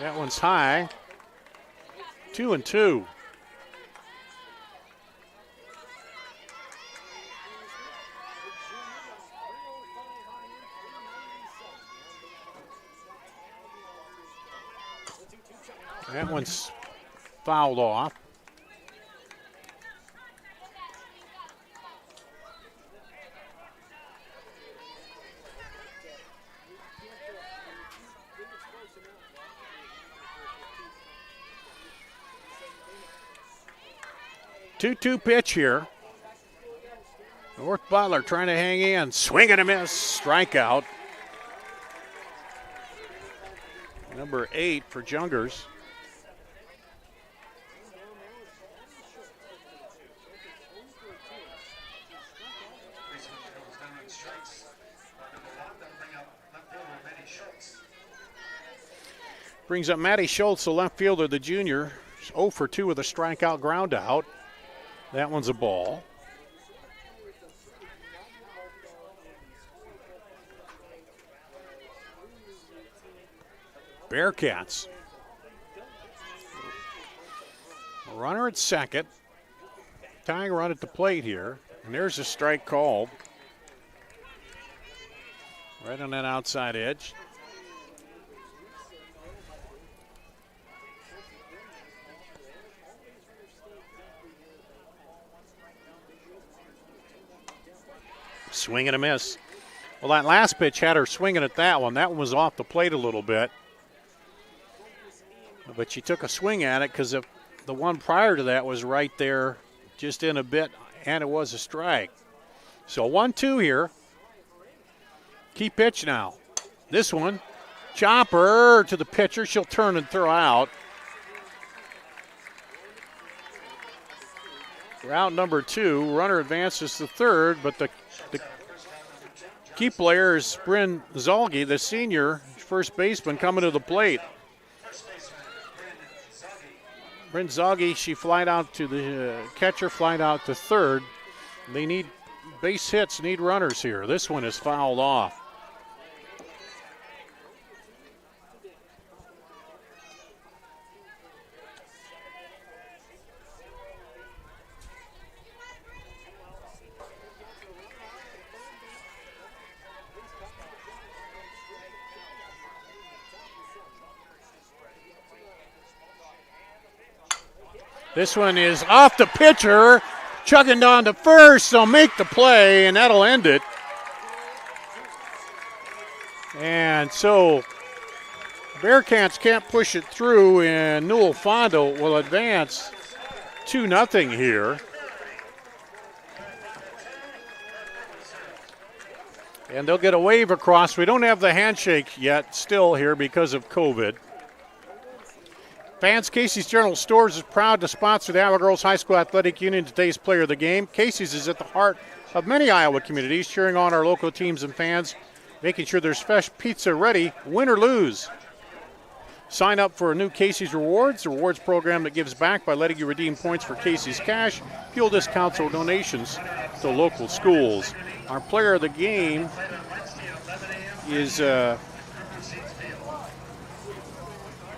That one's high. 2-2. That one's fouled off. Two-two pitch here. North Butler trying to hang in. Swing and a miss. Strikeout. Number 8 for Jungers. Brings up Matty Schultz, the left fielder, the junior. 0 for 2 with a strikeout ground out. That one's a ball. Bearcats. A runner at second. Tying run at the plate here. And there's a strike called. Right on that outside edge. Swing and a miss. Well, that last pitch had her swinging at that one. That one was off the plate a little bit. But she took a swing at it because the one prior to that was right there, just in a bit, and it was a strike. So 1-2 here. Key pitch now. This one, chopper to the pitcher. She'll turn and throw out. Route number 2. Runner advances to third, but the key player is Bryn Zalgi, the senior first baseman, coming to the plate. Bryn Zalgi, she flied out to the catcher, flied out to third. They need base hits, need runners here. This one is fouled off. This one is off the pitcher, chugging down to first. They'll make the play, and that'll end it. And so Bearcats can't push it through, and Newell-Fonda will advance 2-0 here. And they'll get a wave across. We don't have the handshake yet still here because of COVID. Fans, Casey's General Stores is proud to sponsor the Iowa Girls High School Athletic Union, today's player of the game. Casey's is at the heart of many Iowa communities, cheering on our local teams and fans, making sure there's fresh pizza ready, win or lose. Sign up for a new Casey's Rewards, a rewards program that gives back by letting you redeem points for Casey's cash, fuel discounts, or donations to local schools. Our player of the game is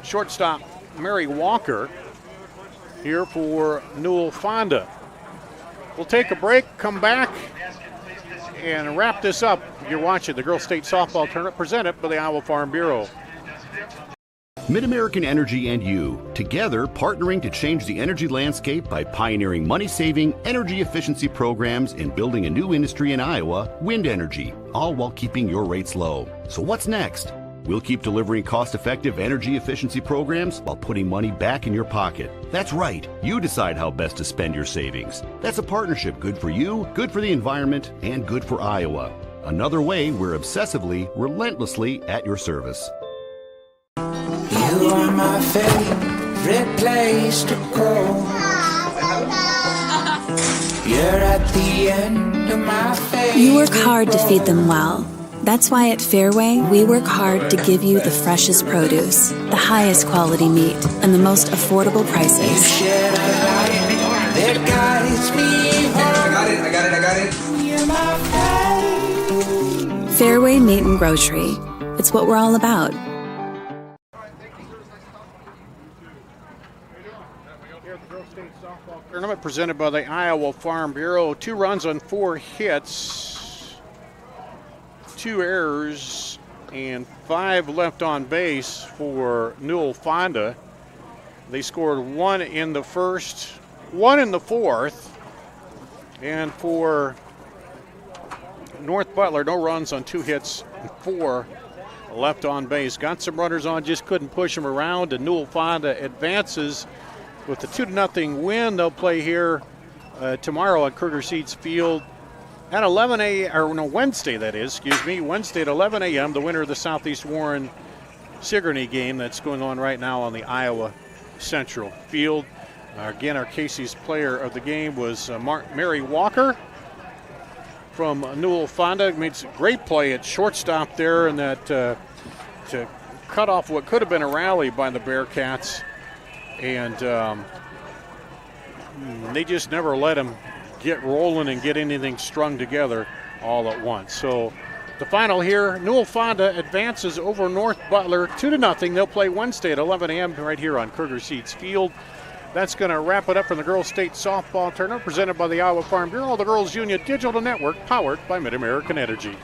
shortstop Mary Walker here for Newell-Fonda. We'll take a break, come back, and wrap this up. You're watching the Girls State Softball Tournament presented by the Iowa Farm Bureau. Mid-American Energy and you, together partnering to change the energy landscape by pioneering money-saving, energy efficiency programs and building a new industry in Iowa, wind energy, all while keeping your rates low. So what's next? We'll keep delivering cost-effective energy efficiency programs while putting money back in your pocket. That's right. You decide how best to spend your savings. That's a partnership good for you, good for the environment, and good for Iowa. Another way we're obsessively, relentlessly at your service. You are my favorite place to go. You're at the end of my favorite. You work hard to feed them well. That's why at Fairway, we work hard to give you the freshest produce, the highest quality meat, and the most affordable prices. You shed a light that guides me home. I got it. You're my Fairway Meat and Grocery. It's what we're all about. Here at the Girls State Softball Tournament presented by the Iowa Farm Bureau. 2 runs on 4 hits, 2 errors, and 5 left on base for Newell-Fonda. They scored 1 in the first, 1 in the fourth, and for North Butler, no runs on 2 hits and 4 left on base. Got some runners on, just couldn't push them around, and Newell-Fonda advances with a 2-0 win. They'll play here tomorrow at Kruger Seeds Field at 11 a.m., or no, Wednesday that is, excuse me, Wednesday at 11 a.m., the winner of the Southeast Warren Sigourney game that's going on right now on the Iowa Central Field. Again, our Casey's player of the game was Mary Walker from Newell-Fonda. Made some great play at shortstop there, and that to cut off what could have been a rally by the Bearcats. And they just never let him get rolling and get anything strung together all at once. So the final here, Newell-Fonda advances over North Butler 2-0. They'll play Wednesday at 11 a.m. right here on Kruger Seeds Field. That's going to wrap it up for the Girls State Softball Tournament presented by the Iowa Farm Bureau, the Girls Union Digital Network, powered by Mid-American Energy.